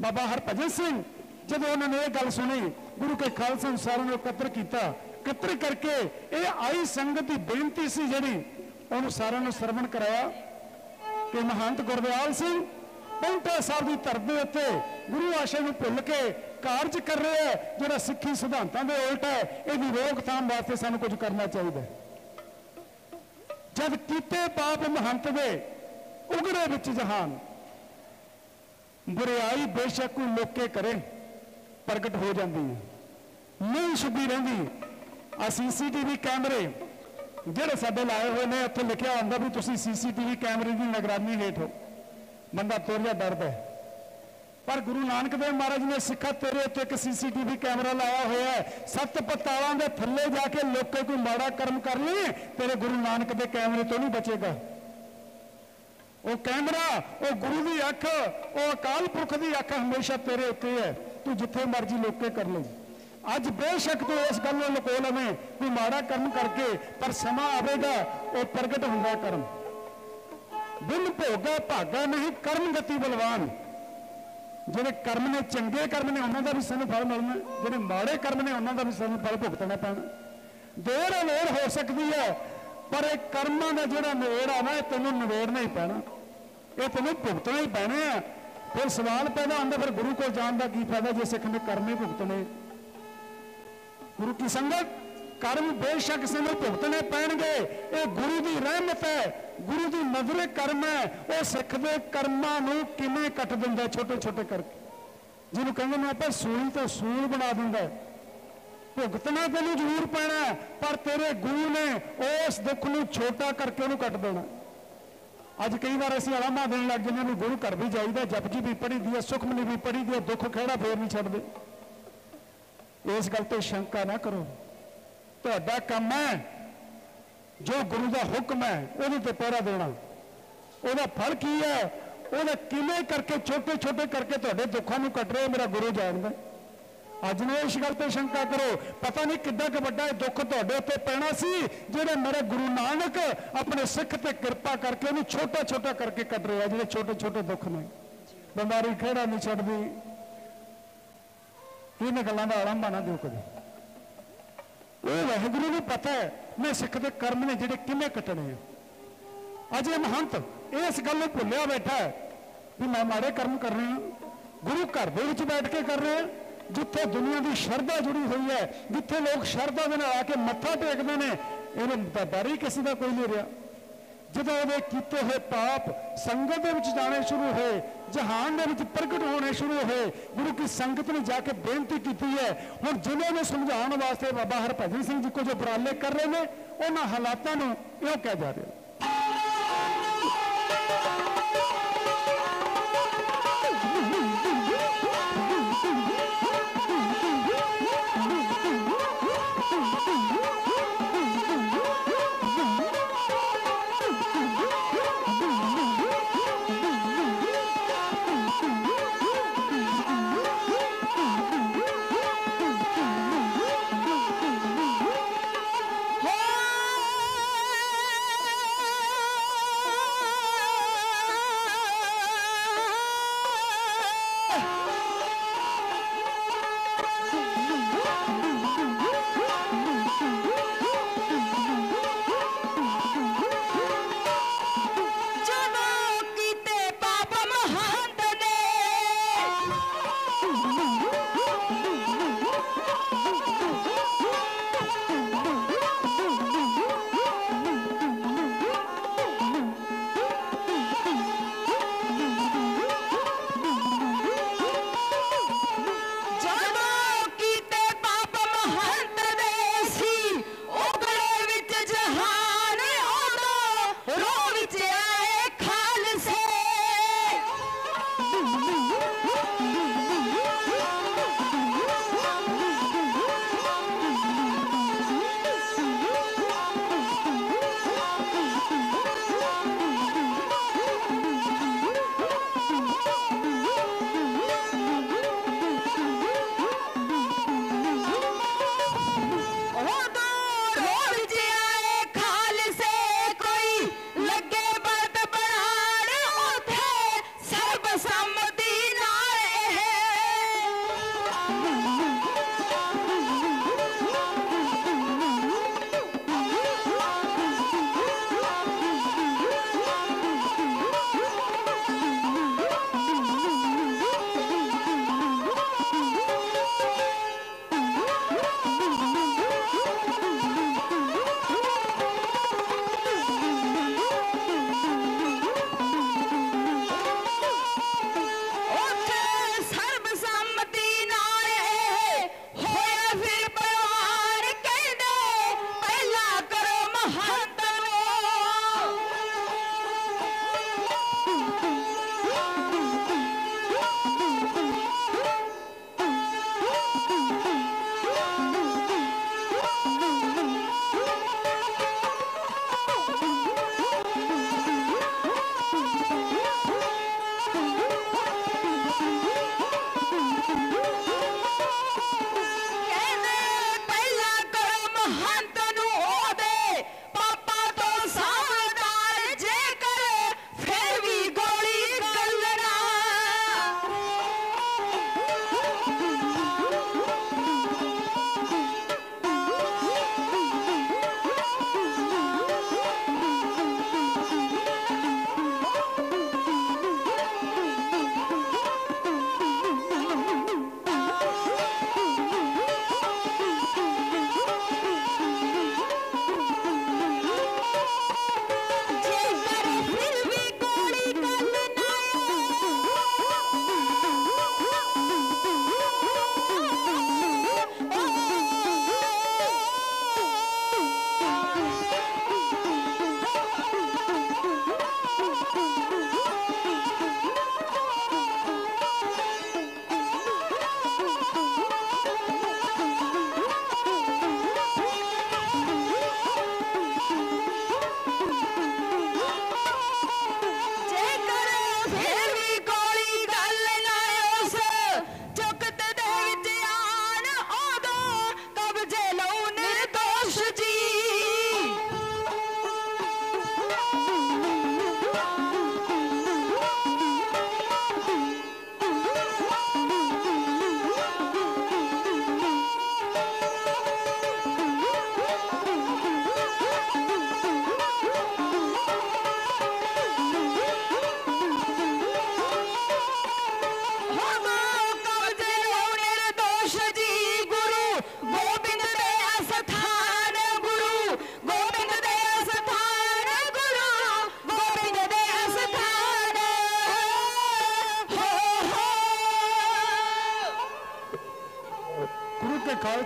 ਬਾਬਾ ਹਰਭਜਨ ਸਿੰਘ ਜਦੋਂ ਉਹਨਾਂ ਨੇ ਇਹ ਗੱਲ ਸੁਣੀ, ਗੁਰੂ ਕੇ ਖਾਲਸਾ ਨੂੰ ਸਾਰਿਆਂ ਨੂੰ ਇਕੱਤਰ ਕੀਤਾ, ਇਕੱਤਰ ਕਰਕੇ ਇਹ ਆਈ ਸੰਗਤ ਦੀ ਬੇਨਤੀ ਸੀ ਜਿਹੜੀ ਉਹਨੂੰ ਸਾਰਿਆਂ ਨੂੰ ਸਰਵਣ ਕਰਾਇਆ ਕਿ ਮਹੰਤ ਗੁਰਦਿਆਲ ਸਿੰਘ ਪੌਂਟਾ ਸਾਹਿਬ ਦੀ ਧਰਤੀ ਦੇ ਉੱਤੇ ਗੁਰੂ ਆਸ਼ੇ ਨੂੰ ਭੁੱਲ ਕੇ ਕਾਰਜ ਕਰ ਰਿਹਾ ਹੈ ਜਿਹੜਾ ਸਿੱਖੀ ਸਿਧਾਂਤਾਂ ਦੇ ਉਲਟ ਹੈ। ਇਹਦੀ ਰੋਕਥਾਮ ਵਾਸਤੇ ਸਾਨੂੰ ਕੁਝ ਕਰਨਾ ਚਾਹੀਦਾ। ਜਦ ਕੀਤੇ ਪਾਪ ਮਹੰਤ ਦੇ ਉਗੜੇ ਵਿੱਚ ਜਹਾਨ, ਬੁਰਿਆਈ ਬੇਸ਼ੱਕ ਕੋਈ ਲੋਕੇ ਕਰੇ ਪ੍ਰਗਟ ਹੋ ਜਾਂਦੀ ਹੈ, ਨਹੀਂ ਛੁਪੀ ਰਹਿੰਦੀ। ਆ CCTV ਕੈਮਰੇ ਜਿਹੜੇ ਸਾਡੇ ਲਾਏ ਹੋਏ ਨੇ, ਉੱਥੇ ਲਿਖਿਆ ਹੁੰਦਾ ਵੀ ਤੁਸੀਂ CCTV ਕੈਮਰੇ ਦੀ ਨਿਗਰਾਨੀ ਹੇਠ ਹੋ, ਬੰਦਾ ਤੁਰਿਆ ਡਰਦਾ ਹੈ। ਪਰ ਗੁਰੂ ਨਾਨਕ ਦੇਵ ਮਹਾਰਾਜ ਨੇ ਸਿੱਖਾ ਤੇਰੇ ਉੱਤੇ ਇੱਕ CCTV ਕੈਮਰਾ ਲਾਇਆ ਹੋਇਆ ਹੈ, 7 ਪਤਾਲਾਂ ਦੇ ਥੱਲੇ ਜਾ ਕੇ ਲੋਕੇ ਕੋਈ ਮਾੜਾ ਕਰਮ ਕਰ ਲਈ, ਤੇਰੇ ਗੁਰੂ ਨਾਨਕ ਦੇ ਕੈਮਰੇ ਤੋਂ ਨਹੀਂ ਬਚੇਗਾ। ਉਹ ਕੈਮਰਾ, ਉਹ ਗੁਰੂ ਦੀ ਅੱਖ, ਉਹ ਅਕਾਲ ਪੁਰਖ ਦੀ ਅੱਖ ਹਮੇਸ਼ਾ ਤੇਰੇ ਉੱਤੇ ਹੈ, ਤੂੰ ਜਿੱਥੇ ਮਰਜ਼ੀ ਲੋਕੇ ਕਰ ਲੈ। ਅੱਜ ਬੇਸ਼ੱਕ ਤੂੰ ਇਸ ਗੱਲ ਨੂੰ ਲੁਕੋ ਲਵੇਂ ਕੋਈ ਮਾੜਾ ਕਰਮ ਕਰਕੇ, ਪਰ ਸਮਾਂ ਆਵੇਗਾ ਉਹ ਪ੍ਰਗਟ ਹੁੰਦਾ ਕਰਮ। ਬਿਨ ਭੋਗਾ ਭਾਗਾ ਨਹੀਂ ਕਰਮ ਗਤੀ ਬਲਵਾਨ। ਜਿਹੜੇ ਕਰਮ ਨੇ, ਚੰਗੇ ਕਰਮ ਨੇ, ਉਹਨਾਂ ਦਾ ਵੀ ਸਾਨੂੰ ਫਲ ਮਿਲਣਾ, ਜਿਹੜੇ ਮਾੜੇ ਕਰਮ ਨੇ ਉਹਨਾਂ ਦਾ ਵੀ ਸਾਨੂੰ ਫਲ ਭੁਗਤਣਾ ਪੈਣਾ। ਦੇਰ ਅਨੇਰ ਹੋ ਸਕਦੀ ਹੈ, ਪਰ ਇਹ ਕਰਮਾਂ ਦਾ ਜਿਹੜਾ ਨਵੇੜ ਆ ਨਾ, ਇਹ ਤੈਨੂੰ ਨਵੇੜਨਾ ਹੀ ਪੈਣਾ, ਇਹ ਤੈਨੂੰ ਭੁਗਤਣਾ ਹੀ ਪੈਣੇ ਆ। ਫਿਰ ਸਵਾਲ ਪੈਦਾ ਹੁੰਦਾ, ਫਿਰ ਗੁਰੂ ਕੋਲ ਜਾਣ ਦਾ ਕੀ ਫਾਇਦਾ ਜੇ ਸਿੱਖ ਨੇ ਕਰਮ ਹੀ ਭੁਗਤਣੇ। ਗੁਰੂ ਕੀ ਸੰਗਤ, ਕਰਮ ਬੇਸ਼ੱਕ ਸਾਨੂੰ ਭੁਗਤਣੇ ਪੈਣਗੇ, ਇਹ ਗੁਰੂ ਦੀ ਰਹਿਮਤ ਹੈ, ਗੁਰੂ ਦੀ ਨਜ਼ਰੇ ਕਰਮ ਹੈ। ਉਹ ਸਿੱਖ ਦੇ ਕਰਮਾਂ ਨੂੰ ਕਿਵੇਂ ਕੱਟ ਦਿੰਦਾ ਛੋਟੇ ਛੋਟੇ ਕਰਕੇ, ਜਿਹਨੂੰ ਕਹਿੰਦੇ ਨੇ ਆਪਾਂ ਸੂਲ ਤੋਂ ਸੂਲ ਬਣਾ ਦਿੰਦਾ। ਭੁਗਤਣਾ ਤੈਨੂੰ ਜ਼ਰੂਰ ਪੈਣਾ, ਪਰ ਤੇਰੇ ਗੁਰੂ ਨੇ ਉਸ ਦੁੱਖ ਨੂੰ ਛੋਟਾ ਕਰਕੇ ਉਹਨੂੰ ਕੱਟ ਦੇਣਾ। ਅੱਜ ਕਈ ਵਾਰ ਅਸੀਂ ਆਲਾਮਾ ਦੇਣ ਲੱਗ ਜਾਂਦੇ ਵੀ ਗੁਰੂ ਘਰ ਵੀ ਜਾਈਦਾ, ਜਪਜੀ ਵੀ ਪੜ੍ਹੀ ਦੀ ਹੈ, ਸੁਖਮਨੀ ਵੀ ਪੜ੍ਹੀ ਦੀ ਹੈ, ਦੁੱਖ ਖਹਿੜਾ ਫੇਰ ਨਹੀਂ ਛੱਡਦੇ। ਇਸ ਗੱਲ ਤੇ ਸ਼ੰਕਾ ਨਾ ਕਰੋ, ਤੁਹਾਡਾ ਕੰਮ ਹੈ ਜੋ ਗੁਰੂ ਦਾ ਹੁਕਮ ਹੈ ਉਹਦੇ ਤੇ ਪਹਿਰਾ ਦੇਣਾ। ਉਹਦਾ ਫਲ ਕੀ ਹੈ, ਉਹਦਾ ਕਿਵੇਂ ਕਰਕੇ ਛੋਟੇ ਛੋਟੇ ਕਰਕੇ ਤੁਹਾਡੇ ਦੁੱਖਾਂ ਨੂੰ ਕੱਟ ਰਿਹਾ, ਮੇਰਾ ਗੁਰੂ ਜਾਣਦਾ। ਅੱਜ ਨੂੰ ਇਸ ਗੱਲ ਤੇ ਸ਼ੰਕਾ ਕਰੋ, ਪਤਾ ਨਹੀਂ ਕਿੱਡਾ ਕੁ ਵੱਡਾ ਦੁੱਖ ਤੁਹਾਡੇ ਉੱਤੇ ਪੈਣਾ ਸੀ, ਜਿਹੜੇ ਮੇਰੇ ਗੁਰੂ ਨਾਨਕ ਆਪਣੇ ਸਿੱਖ ਤੇ ਕਿਰਪਾ ਕਰਕੇ ਉਹਨੂੰ ਛੋਟਾ ਛੋਟਾ ਕਰਕੇ ਕੱਟ ਰਿਹਾ। ਜਿਹੜੇ ਛੋਟੇ ਛੋਟੇ ਦੁੱਖ ਨੇ, ਬਿਮਾਰੀ ਖਹਿੜਾ ਨਹੀਂ ਛੱਡਦੀ, ਇਹਨਾਂ ਗੱਲਾਂ ਦਾ ਆਲੰਬਾ ਨਾ ਦਿਓ ਕਦੇ। ਉਹ ਵਾਹਿਗੁਰੂ ਨੂੰ ਪਤਾ ਹੈ ਮੈਂ ਸਿੱਖ ਦੇ ਕਰਮ ਨੇ ਜਿਹੜੇ ਕਿਵੇਂ ਕੱਟਣੇ ਆ। ਅੱਜ ਇਹ ਮਹੰਤ ਇਸ ਗੱਲ ਨੂੰ ਭੁੱਲਿਆ ਬੈਠਾ ਹੈ ਵੀ ਮੈਂ ਮਾੜੇ ਕਰਮ ਕਰ ਰਿਹਾ, ਗੁਰੂ ਘਰ ਦੇ ਵਿੱਚ ਬੈਠ ਕੇ ਕਰ ਰਿਹਾ, ਜਿੱਥੇ ਦੁਨੀਆ ਦੀ ਸ਼ਰਧਾ ਜੁੜੀ ਹੋਈ ਹੈ, ਜਿੱਥੇ ਲੋਕ ਸ਼ਰਧਾ ਦੇ ਨਾਲ ਆ ਕੇ ਮੱਥਾ ਟੇਕਦੇ ਨੇ, ਇਹਨੂੰ ਬਾਰੀ ਕਿਸੇ ਦਾ ਕੋਈ ਨਹੀਂ ਰਿਹਾ। ਜਦੋਂ ਉਹਦੇ ਕੀਤੇ ਹੋਏ ਪਾਪ ਸੰਗਤ ਦੇ ਵਿੱਚ ਜਾਣੇ ਸ਼ੁਰੂ ਹੋਏ, ਜਹਾਨ ਦੇ ਵਿੱਚ ਪ੍ਰਗਟ ਹੋਣੇ ਸ਼ੁਰੂ ਹੋਏ, ਗੁਰੂ ਕੀ ਸੰਗਤ ਨੇ ਜਾ ਕੇ ਬੇਨਤੀ ਕੀਤੀ ਹੈ। ਹੁਣ ਜ਼ਿਲ੍ਹੇ ਨੂੰ ਸਮਝਾਉਣ ਵਾਸਤੇ ਬਾਬਾ ਹਰਭਜਨ ਸਿੰਘ ਜੀ ਕੁਝ ਉਪਰਾਲੇ ਕਰ ਰਹੇ ਨੇ, ਉਹਨਾਂ ਹਾਲਾਤਾਂ ਨੂੰ ਇਉਂ ਕਿਹਾ ਜਾ ਰਿਹਾ।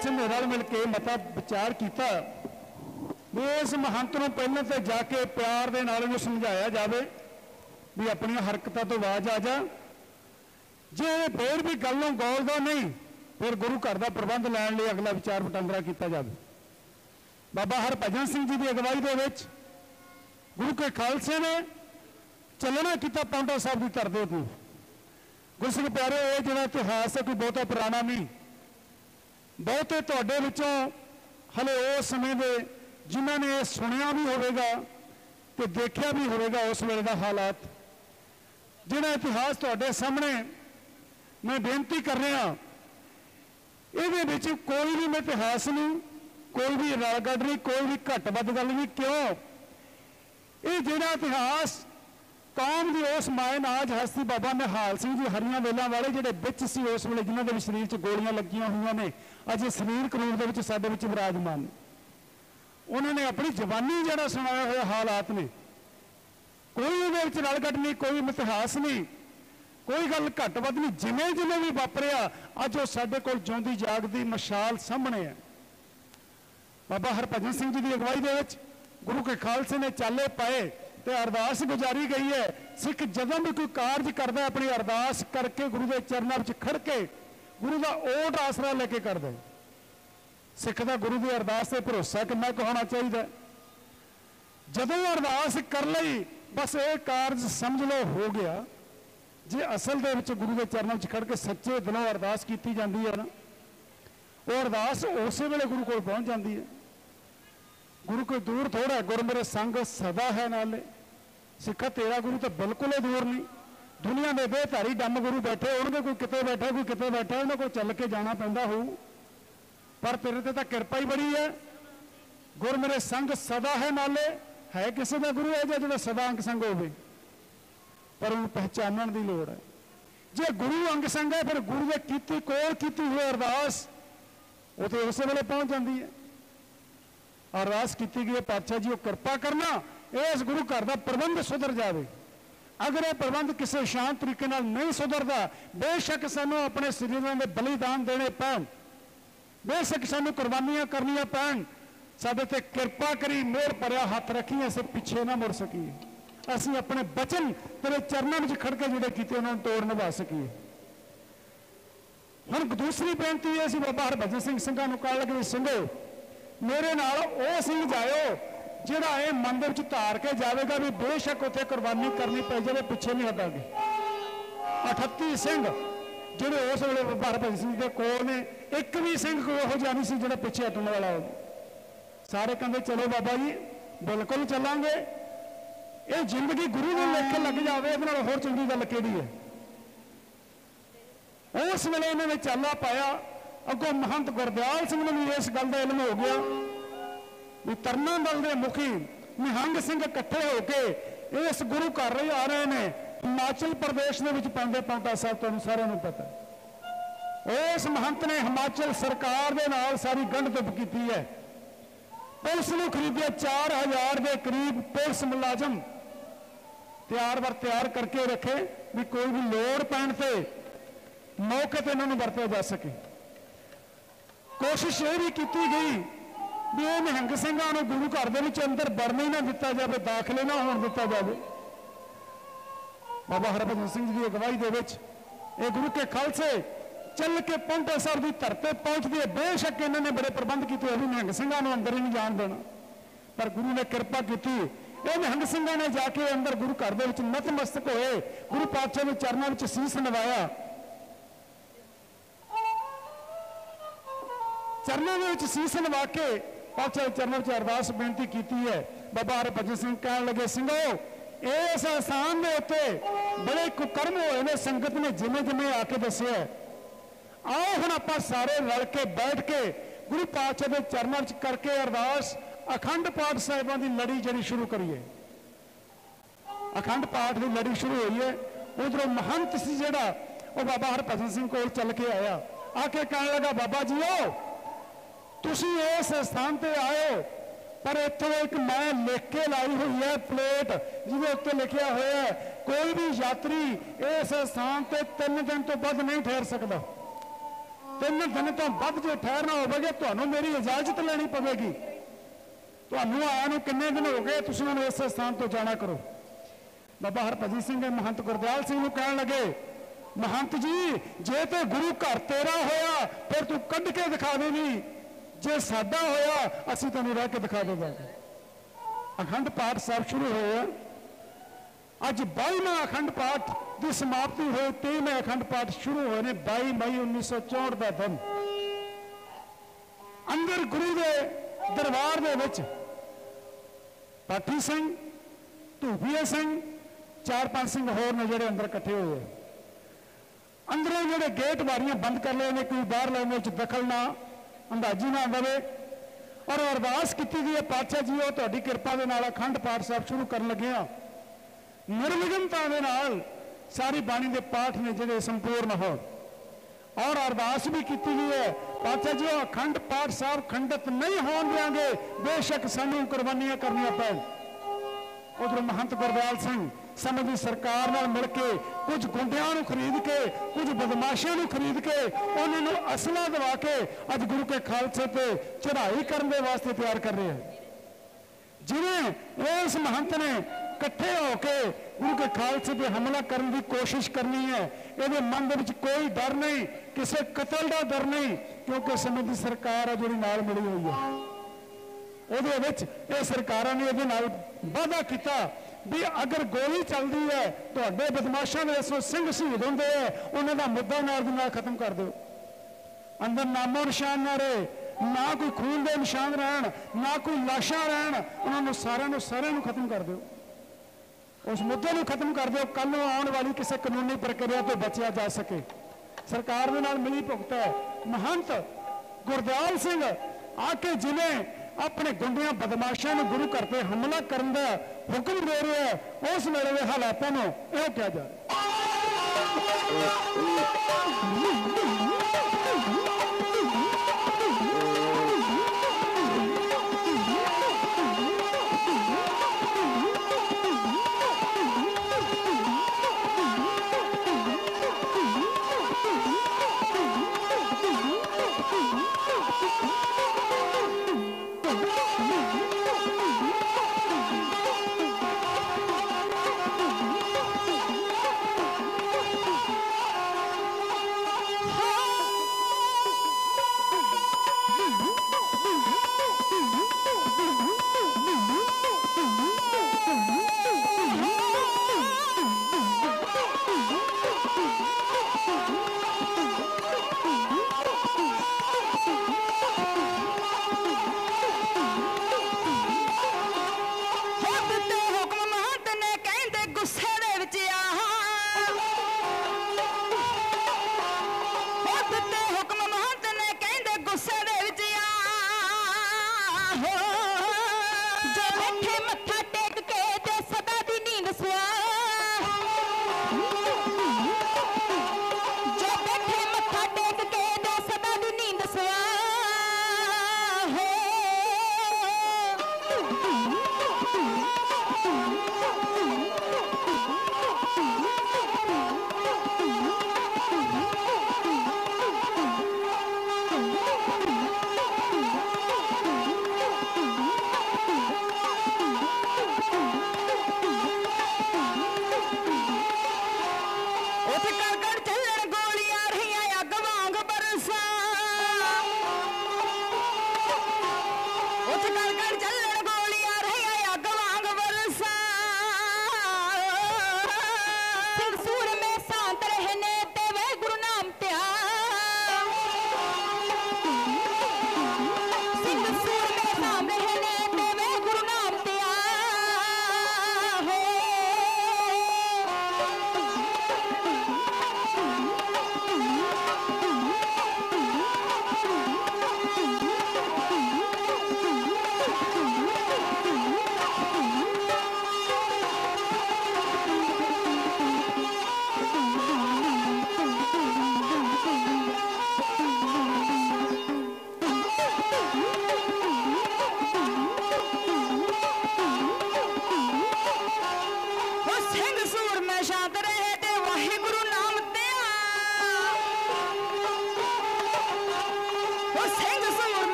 ਸਿੰਘ ने रल मिल के मता विचार किया भी इस महंत नूं पहले तो जाके प्यार दे नाल इहनूं समझाया जाए भी अपनी हरकतां तो बाज आ जा, जे फिर भी गल्लों गौलदा नहीं फिर गुरु घर का प्रबंध लैण लई अगला विचार वटांदरा किया जाए। बाबा हरभजन सिंह जी की अगवाई दे विच गुरु के खालसे ने चलना किया पाउंटा साहब की धरती को। गुरसिख प्यारे ये जो इतिहास है कोई बहुता पुराना नहीं, बहुते तुहाडे विचों हले उस समय दे जिन्होंने ये सुनिया भी होगा तो देखा भी होगा उस वेले का हालात जिहड़ा इतिहास तुहाडे सामने मैं बेनती कर रहा, ये कोई भी इतिहास नहीं, कोई भी रलगढ़ नहीं, कोई भी घट वध गल नहीं। क्यों ये जिहड़ा इतिहास कौम की उस माए नाज हस्ती बाबा निहाल सिंह जी हरियां वेलों वाले जिहड़े विच सी उस वेले जिन्हां दे शरीर च गोलियां लगियां हुई ने अजे शरीर कानून दे विच साडे विच विराजमान ने, उन्होंने अपनी जवानी जिहड़ा सुनाया हुआ हालात ने, कोई उहदे विच रलगढ़ नहीं, कोई इतिहास नहीं, कोई गल घट वध नहीं, जिवें जिवें भी वापरिया अज वो साडे कोल जिउंदी जागदी मशाल सामने है। बाबा हरभजन सिंह जी की अगवाई दे विच गुरु के खालसे ने चाले पाए तो अरदास गुजारी गई है। सिख जदों भी कोई कारज करता अपनी अरदास करके गुरु के चरणों में खड़ के गुरु का ओट आसरा लेके कर दे। सिख का गुरु की अरदास से भरोसा कितना कुछ होना चाहिए। जदों अरदास कर लई बस ये कारज समझ लो हो गया। जे असल दे विच गुरु के चरणों में खड़ के सच्चे दिलों अरदास की जाती है ना, वो अरदास उस वेले गुरु को पहुँच जाती है। गुरु कोई दूर थोड़ा, गुरु मेरे संग सदा है नाले। सिखा तेरा गुरु तो बिल्कुल ही दूर नहीं। दुनिया के बेधारी डम गुरु बैठे होंगे, कोई किते बैठा कोई किते बैठा, उन्हें कोई चल के जाना पैंदा हो, पर तेरे ते तां किरपा ही बड़ी है। गुरु मेरे संग सदा है नाले। है किसी का गुरु है जो सदा अंग संग होवे, पर उन्हें पहचानने की लोड़ है। जे गुरु अंग संग है फिर गुरु के कीती कोल कीती हुई अरदास वो तो उस वेले पहुंच जाती है। अरदास की गई पातशाह जी वो कृपा करना इस गुरु घर का प्रबंध सुधर जाए। अगर यह प्रबंध किसी शांत तरीके नहीं सुधरता, बेशक सानू अपने शरीरों के बलिदान देने पैन, बेशक सानू कुर्बानियां करनियां पैन, साडे ते कृपा करी मेहर भरिया हाथ रखी, असीं पिछे ना मुड़ सकीए, असीं अपने बचन तेरे चरणों में खड़ के जिहड़े कीते उन्हां नूं तोड़ निभा सकीए। हुण दूसरी बेनती है सी बाबा हरभजन सिंह ਸਿੰਘਾਂ ਨੂੰ कह लगे ਸਿੰਘੋ मेरे नाल ਉਹ ਸਿੰਘ जाओ ਜਿਹੜਾ ਇਹ मन ਦੇ ਵਿੱਚ ਧਾਰ ਕੇ ਜਾਵੇਗਾ भी बेशक ਉੱਥੇ कुर्बानी करनी पै जाए पिछे नहीं हटांगे। 38 ਸਿੰਘ ਜਿਹੜੇ उस ਵੇਲੇ बाबा हरभजन सिंह ਦੇ ਕੋਲ ने, एक भी ਸਿੰਘ कोई ਇਹੋ ਜਿਹਾ ਨਹੀਂ ਸੀ ਜਿਹੜਾ ਪਿੱਛੇ ਹਟਣ ਵਾਲਾ ਹੋਵੇ। ਸਾਰੇ ਕਹਿੰਦੇ ਚਲੋ ਬਾਬਾ ਜੀ बिल्कुल चलांगे, ये जिंदगी गुरु ने लेके लग जाए ਇਹਦੇ ਨਾਲ ਹੋਰ ਚੰਗੀ ਗੱਲ ਕਿਹੜੀ है। उस वेले इन्होंने चाला पाया, अगों महंत गुरदयाल सिंह ने भी इस गल का इलम हो गया भी तरना दल के मुखी निहंग सिंह इकट्ठे होकर इस गुरु घर आ रहे हैं हिमाचल प्रदेश के पांडे पांटा साहब। तुहानूं सारिआं नूं पता उस महंत ने हिमाचल सरकार के नाल सारी गंढ तुप की है। पुलिस नूं खरीदिया 4000 के करीब पुलिस मुलाजम तैयार बर तैयार करके रखे भी कोई भी लोड़ पैण ते मौके पर इन्होंने वरत्या जा सके। कोशिश ये भी की गई भी ये निहंग ਸਿੰਘਾਂ ਨੂੰ गुरु घर के अंदर वड़ने ही ना दिता जाए, दाखिले ना होने दिता जाए। बाबा हरभजन सिंह जी की अगवाई के गुरु के खालसे चल के पाउंटा साहब की धरती पहुंचती है। बेशक इन्होंने बड़े प्रबंध किए भी निहंग ਸਿੰਘਾਂ ਨੂੰ अंदर ही नहीं जान देना, पर गुरु ने कृपा की। ये निहंग ਸਿੰਘਾਂ ने जाके अंदर गुरु घर के नतमस्तक होए, गुरु पातशाह के चरणों में सीस नवाया, चरणों में सीस नवा के पातशाह के चरणों में अरदास बेनती की है। बाबा हरभजन सिंह कह लगे ਸਿੰਘੋ इस आसान के उत्ते बड़े कुकर्म होए ने, संगत ने जिमें जिमें आके दसिया। आओ हुण आपां सारे रल के बैठ के गुरु पातशाह के चरणों में करके अरदास अखंड पाठ साहिबां की लड़ी जड़ी शुरू करिए। अखंड पाठ की लड़ी शुरू हुई है। उधरों महंत सी जिहड़ा वो बाबा हरभजन सिंह कोल चल के आया, आके कहने लगा बाबा जी ओ तुसी इस स्थान पर आए हो, पर इतों एक मैं लिख के लाई हुई है प्लेट जिसके उत्ते लिखा हुआ है कोई भी यात्री इस स्थान पर 3 दिन तो बाद नहीं ठहर सकता। 3 दिन तो ਵੱਧ ਜੇ ਠਹਿਰਨਾ ਹੋਵੇਗਾ ਤੁਹਾਨੂੰ ਮੇਰੀ ਇਜਾਜ਼ਤ ਲੈਣੀ ਪਵੇਗੀ। ਤੁਹਾਨੂੰ ਆਇਆ ਨੂੰ ਕਿੰਨੇ ਦਿਨ ਹੋ ਗਏ, ਤੁਸੀਂ ਹੁਣ ਇਸ ਸਥਾਨ ਤੋਂ ਜਾਣਾ ਕਰੋ। ਬਾਬਾ ਹਰਭਜਨ ਸਿੰਘ ਮਹੰਤ ਗੁਰਦਿਆਲ ਸਿੰਘ ਨੂੰ ਕਹਿਣ ਲੱਗੇ, महंत जी जे तो गुरु घर तेरा होया फिर तू कढ़ के दिखा दे, नहीं जे साडा होया असीं तैनूं रह के दिखा देगा। अखंड पाठ साहब शुरू होया, अज 22वां अखंड पाठ की समाप्ति होई, 23वें अखंड पाठ शुरू होए ने 22 मई 1964 का दिन। अंदर गुरु के दरबार दे विच पाठी सिंह, धूपीया सिंह, 4-5 सिंह होर ने जिहड़े अंदर इकट्ठे होए। अंदरों जोड़े गेट बारियां बंद कर लेने, कोई बाहर लेने दखल ना अंदाजी ना आवे। और अरदास की गई है, पातशाह जी वो तुहाडी किरपा दे नाल अखंड पाठ साहब शुरू कर लगे हैं। निर्विघ्नता दे नाल सारी बाणी के पाठ ने जिहड़े संपूर्ण हो। और अरदास भी की गई है, पातशाह जी वो अखंड पाठ साहब खंडित नहीं होण देंगे, बेशक सानू कुर्बानियां करनियां पैण। उधर महंत गुरदयाल सिंह समय की सरकार नाल मिल के कुछ गुंडियां नूं खरीद के, कुछ बदमाशियां नूं खरीद के, उन्होंने असला दवा के अज गुरु के खालसे पे चढ़ाई करने वास्ते तैयार कर रहे हैं। जिन्हें इस महंत ने इकट्ठे होके गुरु के खालसे पे हमला करने की कोशिश करनी है, ये मन के कोई डर नहीं, किसी कतल का डर नहीं, क्योंकि समय की सरकार है जी नाल मिली हुई है। वो सरकारों ने ये वादा किया भी अगर गोली चलती है तो बदमाशों के इसो सिंह शहीद होंगे है, उन्होंने मुद्दा नाल खत्म कर दो। अंदर नामो निशान ना रहे, ना कोई खून के निशान रहन, ना कोई लाशा रहन, उन्होंने सारे खत्म कर दो। उस मुद्दे को खत्म कर दो, कल आने वाली किसी कानूनी प्रक्रिया तो बचा जा सके। सरकार के नाल मिली भुगत है। महंत गुरदयाल सिंह आके जिन्हें अपने गुंडियां बदमाशों ने गुरु घर पर हमला करने का हुक्म दे रहे हैं, उस वेले के हालातों को यह क्या जा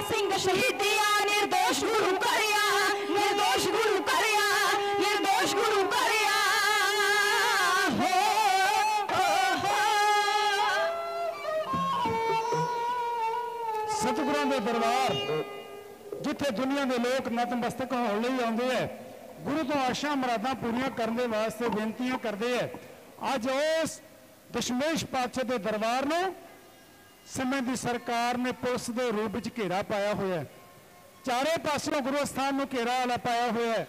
सिंह शहीदिया निर्दोष गुरु करिया, निर्दोष गुरु करिया, निर्दोष गुरु करिया। सतगुरां दे दरबार जिथे दुनिया के लोग नतमस्तक होने लिए आते हैं, गुरु तो आशा मुरादां पूरियां करने वास्ते बेनतियां करते हैं। अज उस दशमेश पातशाह के दरबार में समय की सरकार ने पुलिस के रूप में घेरा पाया हुआ है। चारे पासों गुरु अस्थान में घेरा वाला पाया हुआ है।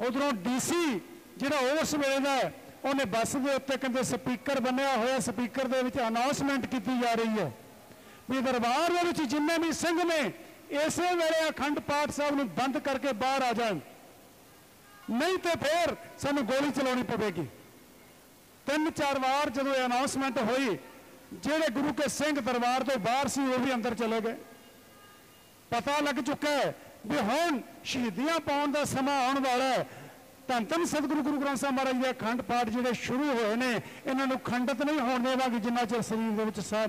उधरों डीसी जिहड़ा उस वेले दा उन्हें बस के उत्ते कहते स्पीकर बनया हुआ, स्पीकर दे विच अनाउंसमेंट की जा रही है भी दरबार दे विच जिन्ने भी सिंह ने इस वेले अखंड पाठ साहब नूं बंद करके बाहर आ जाए, नहीं तो फिर सानूं गोली चलानी पवेगी। 3-4 बार जो अनाउंसमेंट हुई, जेड़े गुरु के सिंह दरबार तो बाहर सी वो भी अंदर चले गए। पता लग चुका है भी हुण शहीदियां पाउण दा समा आउण वाला है। धन धन सतगुरु गुरु ग्रंथ साहिब महाराज के अखंड पाठ जिहड़े शुरू होए ने, इन्हां नूं खंडित नहीं होण देवांगे जिन्ना चिर शरीर दे विच साह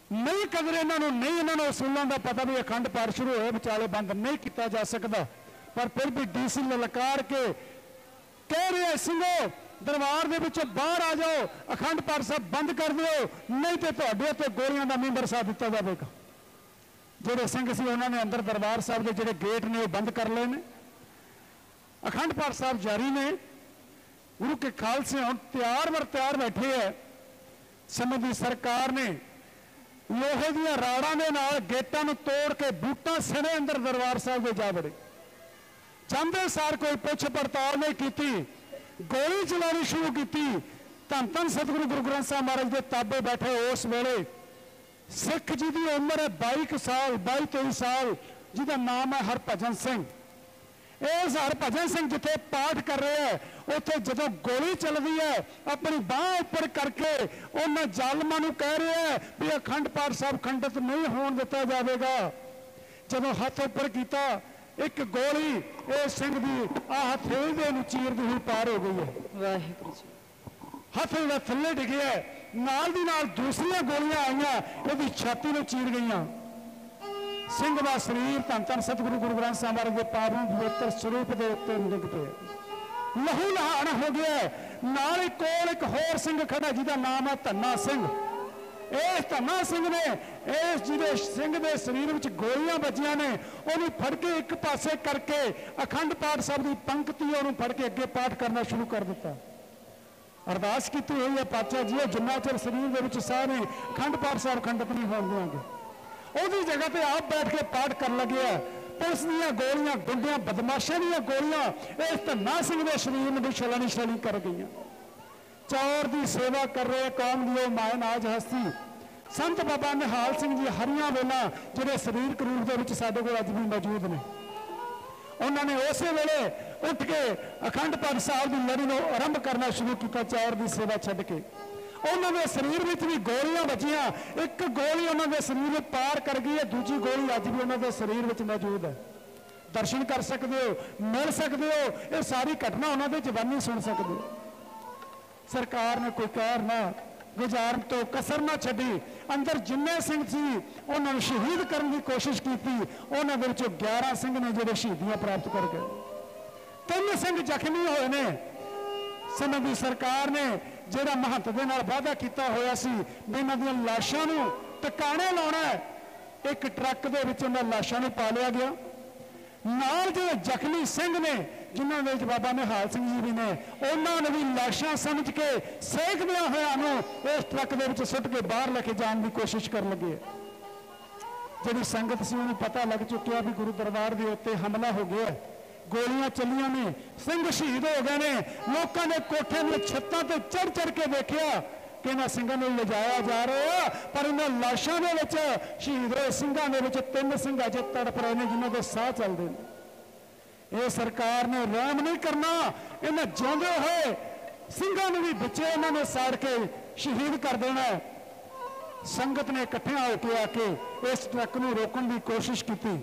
नहीं कदर इन्हां नूं नहीं, इन्हां नूं असूलां दा पता भी अखंड पाठ शुरू होए विचाले बंद नहीं किया जा सकता। पर फिर भी डीसी ललकार के कह रहे सिंघो दरबार दे विचों बाहर आ जाओ, अखंड पाठ साहब बंद कर दो, नहीं तो तुहाडे उत्ते गोलियां दा मींह बरसा दिता जाएगा। जिहड़े सिंह सी उन्होंने अंदर दरबार साहब के जिहड़े गेट ने बंद कर लए ने। अखंड पाठ साहब जारी ने। गुरु के खालसे हुण तैयार बर तैयार बैठे है। समय की सरकार ने लोहे दियां राड़ां दे नाल गेटां नूं तोड़ के बूटां सने अंदर दरबार साहब दे जा बड़े। चाहते सार कोई पुछ पड़ताल नहीं की, गोली चलानी शुरू की। धन धन सतगुरु गुरु ग्रंथ साहिब महाराज के ताबे बैठे उस वेले सिख जी की उम्र है 22 साल 22-23 साल, जिसका नाम है हरभजन सिंह। इस हरभजन सिंह जिथे पाठ कर रहे हैं, उत्थे जदों गोली चलती है अपनी बांह उपर करके उन्होंने जालमां नूं कह रहे हैं भी अखंड पाठ साहब खंडित नहीं होण दिता जाएगा। जदों हथ उपर किया, एक गोली इस सिंह की हथेली दे नूं चीरदी हुई पार हो गई है। वाहिगुरू जी। हथ जो थले डिगे है, नाल दी नाल दूसरियां गोलियां आईयां, इहदी छाती नूं चीर गईयां। सिंह दा शरीर धन धन सतगुरु गुरु ग्रंथ साहिब महाराज के पावन पवित्र स्वरूप के उत्ते डिग पिया, लहू लहान हो गया। नाल ही कोल एक होर सिंह खड़ा जिहदा नाम है धन्ना सिंह। इस धन्ना सिंह ने इस जिहदे सिंह के शरीर में गोलियां बजियां ने, उन्होंने फड़ के एक पासे करके अखंड पाठ साहब की पंक्ति उन्होंने फड़ के अगे पाठ करना शुरू कर दिता। अरदास की हुई है, पातशाह जी जिन्ना चिर शरीर के साह ने अखंड पाठ साहब खंडित नहीं होण देंगे। उहदी जगह पर आप बैठ के पाठ कर लगे है। पुलिस दीयां गोलियां, गुंडियां, बदमाशां दीयां गोलियां इस धन्ना सिंह के शरीर में भी छलनी छलनी कर गई। चौर की सेवा कर रहे कौम की मायनाज हस्ती संत बाबा निहाल सिंह जी हरियां वेला, जिहड़े शरीरक रूप के साडे कोल अज भी मौजूद ने, उन्होंने उस वेले उठ के अखंड पाठ साहब की लड़ी को आरंभ करना शुरू किया। चौर की सेवा छड्ड के उन्होंने शरीर में भी गोलियां बजियां। एक गोली उन्होंने शरीर में पार कर गई है, दूजी गोली अज भी उन्होंने शरीर में मौजूद है। दर्शन कर सकते हो, मिल सकते हो, ये सारी घटना उन्होंने जवानी सुन सकते हो। सरकार ने कोई कहर ना गुजार तो कसर ना छड़ी। अंदर जिन्ने सिंह सी उन्होंने शहीद करने की कोशिश की, उन्होंने 11 सिंह ने जो शहीदियां प्राप्त कर गए। 3 सिंह जख्मी होए ने। समय की सरकार ने जिहड़ा महंत दे नाल वादा किया होया सी भी इन्हां दीयां लाशां नूं टकाणे लाउणा है, एक ट्रक दे विच उन्हां लाशां नूं पा लिया गया। नाल जो जख्मी सिंह ने जिन्होंने बाबा निहाल सिंह जी भी ने, उन्होंने भी लाशां समझ के सेकदियां होयां इस ट्रक दे विच सुट के बाहर लेके जाने की कोशिश कर लगे। जिहड़ी संगत सी उन्हें पता लग चुकिया भी गुरु दरबार के उत्ते हमला हो गया, गोलियां चलियां ने, सिंह शहीद हो गए ने। लोगों ने कोठे में छत्तां ते चढ़ चढ़ के देखिया कि इन्हां सिंघां नूं लिजाया जा रहा, पर इन्हां लाशां दे विच शहीद होए सिंघां दे विच 3 सिंह अजे तड़प रहे हैं जिन्हां दे साह चलदे ने। ये सरकार ने रहम नहीं करना, इन्हां जिउंदे होए सिंघां नूं भी विचे इन्हां ने साड़ के शहीद कर देना। संगत ने इकट्ठियां होकर आके इस ट्रक नूं रोकण की कोशिश की।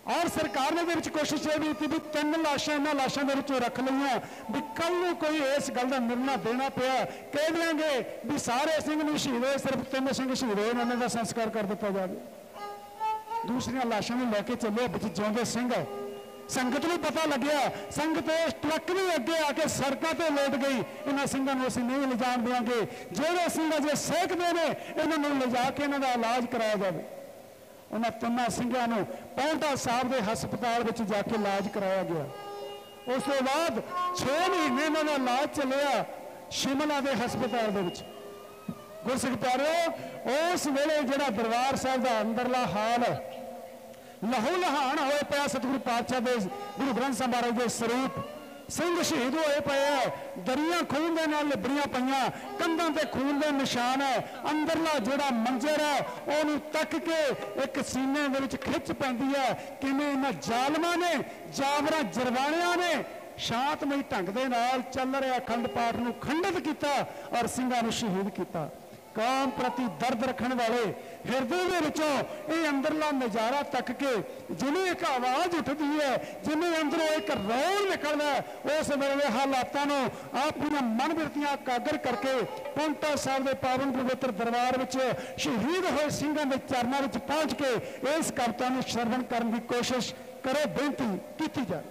और सरकार ने कोशिश ये भी की भी 3 लाशां इन्हां लाशां दे विचों रख लईआं भी कल नूं कोई इस गल दा निर्णय देना पिया कह देंगे भी सारे सिंह नहीं शहीद होए, सिर्फ 3 सिंह शहीद होए, उन्हां दा संस्कार कर दिता जाए। दूसरियां लाशां नूं लैके चले विच जिउंदे सिंह है। संगत नूं पता लग्या, संगत इस ट्रक भी अगे आके सड़कों पर लेट गई, इन्हां सिंघां नूं असीं नहीं लिजाण देंगे, ਜਿਹੜੇ सिंह अजे सेकदे ने इन्हां नूं लिजा के इन्हां दा इलाज कराया जाए। उन्होंने 3 ਸਿੰਘਾਂ ਨੂੰ ਪੌਂਟਾ ਸਾਹਿਬ ਦੇ ਹਸਪਤਾਲ ਵਿੱਚ ਜਾ ਕੇ ਇਲਾਜ ਕਰਾਇਆ ਗਿਆ। ਉਸ ਤੋਂ ਬਾਅਦ 6 ਮਹੀਨੇ ਇਹਨਾਂ ਦਾ ਇਲਾਜ ਚੱਲਿਆ ਸ਼ਿਮਲਾ ਦੇ ਹਸਪਤਾਲ ਦੇ ਵਿੱਚ। ਗੁਰਸਿੱਖ ਪਿਆਰਿਓ, ਉਸ ਵੇਲੇ ਜਿਹੜਾ ਦਰਬਾਰ ਸਾਹਿਬ ਦਾ ਅੰਦਰਲਾ ਹਾਲ ਲਹੂ ਲਹਾਨ ਹੋਏ ਪਿਆ, ਸਤਿਗੁਰੂ ਪਾਤਸ਼ਾਹ ਦੇ ਗੁਰੂ ਗ੍ਰੰਥ ਸਾਹਿਬ ਮਹਾਰਾਜ ਦੇ ਸਰੂਪ ਸਿੰਘ ਸ਼ਹੀਦ ਹੋਏ ਪਏ ਹੈ, ਦਰੀਆਂ ਖੂਨ ਦੇ ਨਾਲ ਲਿਬੜੀਆਂ ਪਈਆਂ, ਕੰਧਾਂ ਤੇ ਖੂਨ ਦੇ ਨਿਸ਼ਾਨ ਹੈ। ਅੰਦਰਲਾ ਜਿਹੜਾ ਮੰਜ਼ਰ ਹੈ ਉਹਨੂੰ ਤੱਕ ਕੇ ਇੱਕ ਸੀਨੇ ਦੇ ਵਿੱਚ ਖਿੱਚ ਪੈਂਦੀ ਹੈ, ਕਿਵੇਂ ਇਹਨਾਂ ਜ਼ਾਲਮਾਂ ਨੇ, ਜਾਬਰਾਂ ਜਰਵਾਣਿਆਂ ਨੇ ਸ਼ਾਂਤਮਈ ਢੰਗ ਦੇ ਨਾਲ ਚੱਲ ਰਿਹਾ ਅਖੰਡ ਪਾਠ ਨੂੰ ਖੰਡਿਤ ਕੀਤਾ ਔਰ ਸਿੰਘਾਂ ਨੂੰ ਸ਼ਹੀਦ ਕੀਤਾ। कौम प्रति दर्द रखने वाले हिरदे दे विचों ये अंदरला नज़ारा तक के जिन्हें एक आवाज़ उठती है, जिन्हें अंदरों एक रौल निकलता है, उस वेले हालातों को अपनी मन बिरतियां कागर करके पौंटा साहब के पावन पवित्र दरबार में शहीद होए सिंघां दे चरणों में पहुँच के इस कविता को श्रवण करने की कोशिश करो, बेनती की जाए।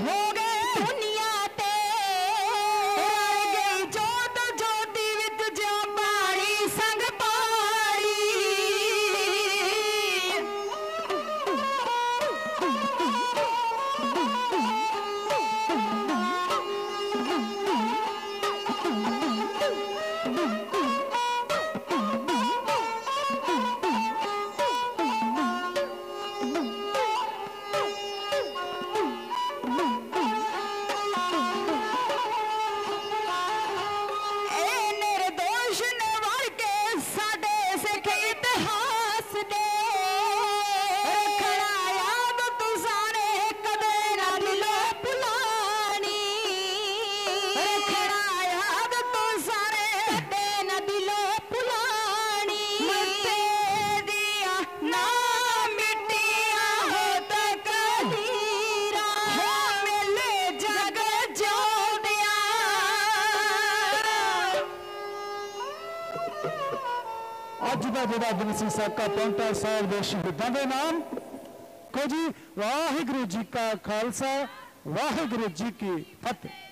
हो गए दुनिया ते रल गई जोत जोती विच जो पानी संग पानी ਅੱਜ ਦਾ ਜਿਹੜਾ ਦਿਨ ਸੀ ਸਾਕਾ ਪੌਂਟਾ ਸਾਹਿਬ ਦੇ ਸ਼ਹੀਦਾਂ ਦੇ ਨਾਮ ਕੋ ਜੀ ਵਾਹਿਗੁਰੂ ਜੀ ਕਾ ਖਾਲਸਾ ਵਾਹਿਗੁਰੂ ਜੀ ਕੀ ਫਤਿਹ।